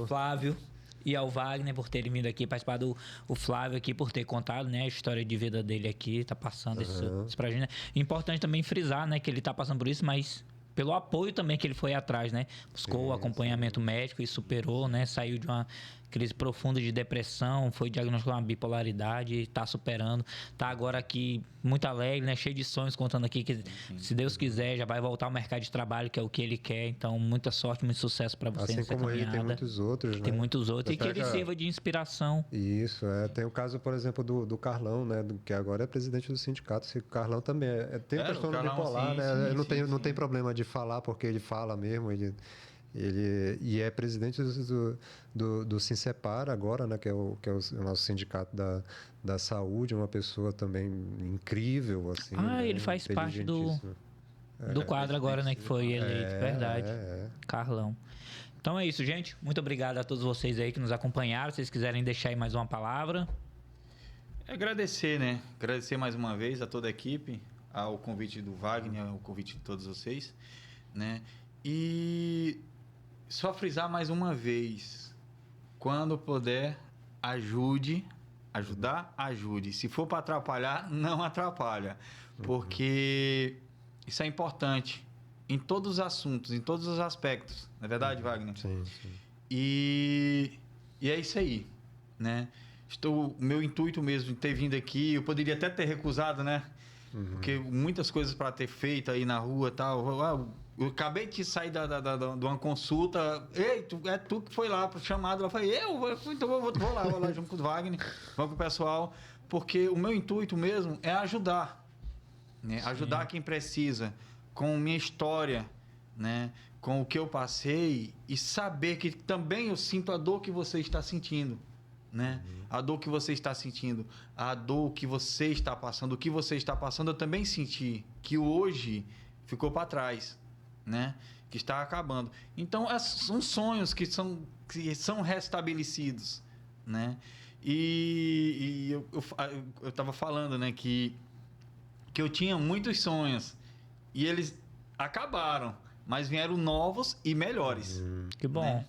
[SPEAKER 1] Flávio. E ao Wagner por terem vindo aqui participar o Flávio aqui por ter contado, né, a história de vida dele aqui, tá passando isso pra gente, né? Importante também frisar, né, que ele tá passando por isso, mas pelo apoio também que ele foi atrás, né? Buscou o acompanhamento médico e superou, né? Saiu de uma crise profunda de depressão, foi diagnosticado uma bipolaridade, está superando, está agora aqui muito alegre, né? Cheio de sonhos, contando aqui que, se Deus quiser, já vai voltar ao mercado de trabalho, que é o que ele quer. Então, muita sorte, muito sucesso para você nessa
[SPEAKER 2] como
[SPEAKER 1] caminhada.
[SPEAKER 2] Ele, tem muitos outros, né?
[SPEAKER 1] Tem muitos outros, e que ele sirva de inspiração.
[SPEAKER 2] Isso, tem o caso, por exemplo, do Carlão, né? Que agora é presidente do sindicato. O Carlão também tem um transtorno bipolar, né? Não tem problema de falar, porque ele fala mesmo, ele é presidente do Sinsepar agora, né, que é o nosso sindicato da saúde, uma pessoa também incrível, assim.
[SPEAKER 1] Né, ele faz parte do quadro agora, né, que foi eleito, verdade. Carlão. Então é isso, gente. Muito obrigado a todos vocês aí que nos acompanharam. Se vocês quiserem deixar aí mais uma palavra.
[SPEAKER 3] Agradecer, né? Agradecer mais uma vez a toda a equipe, ao convite do Wagner, ao convite de todos vocês, né? E só frisar mais uma vez, quando puder, ajude Ajudar, ajude. Se for para atrapalhar, não atrapalha. Porque isso é importante em todos os assuntos, em todos os aspectos. Não é verdade, Wagner?
[SPEAKER 2] Sim.
[SPEAKER 3] E é isso aí, né? O meu intuito mesmo de ter vindo aqui, eu poderia até ter recusado, né? Porque muitas coisas para ter feito aí na rua e tal. Eu acabei de sair de uma consulta. Ei, é tu que foi lá pro chamado. Eu falei, então vou lá junto com o Wagner, vamos pro pessoal. Porque o meu intuito mesmo é ajudar, né? Ajudar quem precisa, com minha história, né? Com o que eu passei e saber que também eu sinto a dor que você está sentindo, né? A dor que você está sentindo, a dor que você está passando, o que você está passando, eu também senti que hoje ficou para trás, né? Que está acabando. Então, são sonhos que são restabelecidos, né? E eu estava falando, né? Que eu tinha muitos sonhos e eles acabaram, mas vieram novos e melhores.
[SPEAKER 1] Que bom.
[SPEAKER 3] Né?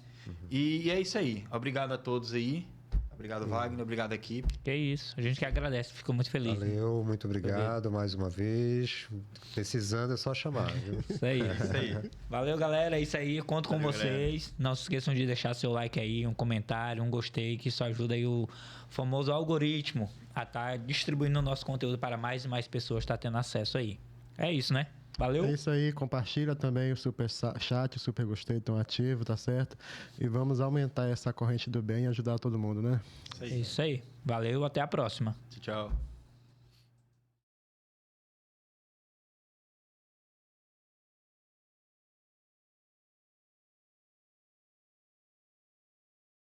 [SPEAKER 3] E é isso aí. Obrigado a todos aí. Obrigado, Wagner. Obrigado, equipe.
[SPEAKER 1] Que isso. A gente que agradece. Ficou muito feliz.
[SPEAKER 2] Valeu, muito obrigado mais uma vez. Precisando é só chamar, viu?
[SPEAKER 1] Isso aí.
[SPEAKER 3] Isso aí.
[SPEAKER 1] Valeu, galera. É isso aí. Conto com
[SPEAKER 3] Valeu,
[SPEAKER 1] vocês. Não se esqueçam de deixar seu like aí, um comentário, um gostei, que isso ajuda aí o famoso algoritmo a estar distribuindo o nosso conteúdo para mais e mais pessoas estar tendo acesso aí. É isso, né? Valeu.
[SPEAKER 4] É isso aí, compartilha também o super chat, o super gostei tão ativo, tá certo? E vamos aumentar essa corrente do bem e ajudar todo mundo, né?
[SPEAKER 3] Isso
[SPEAKER 1] É
[SPEAKER 3] aí.
[SPEAKER 1] isso aí. Valeu, até a próxima.
[SPEAKER 3] Tchau.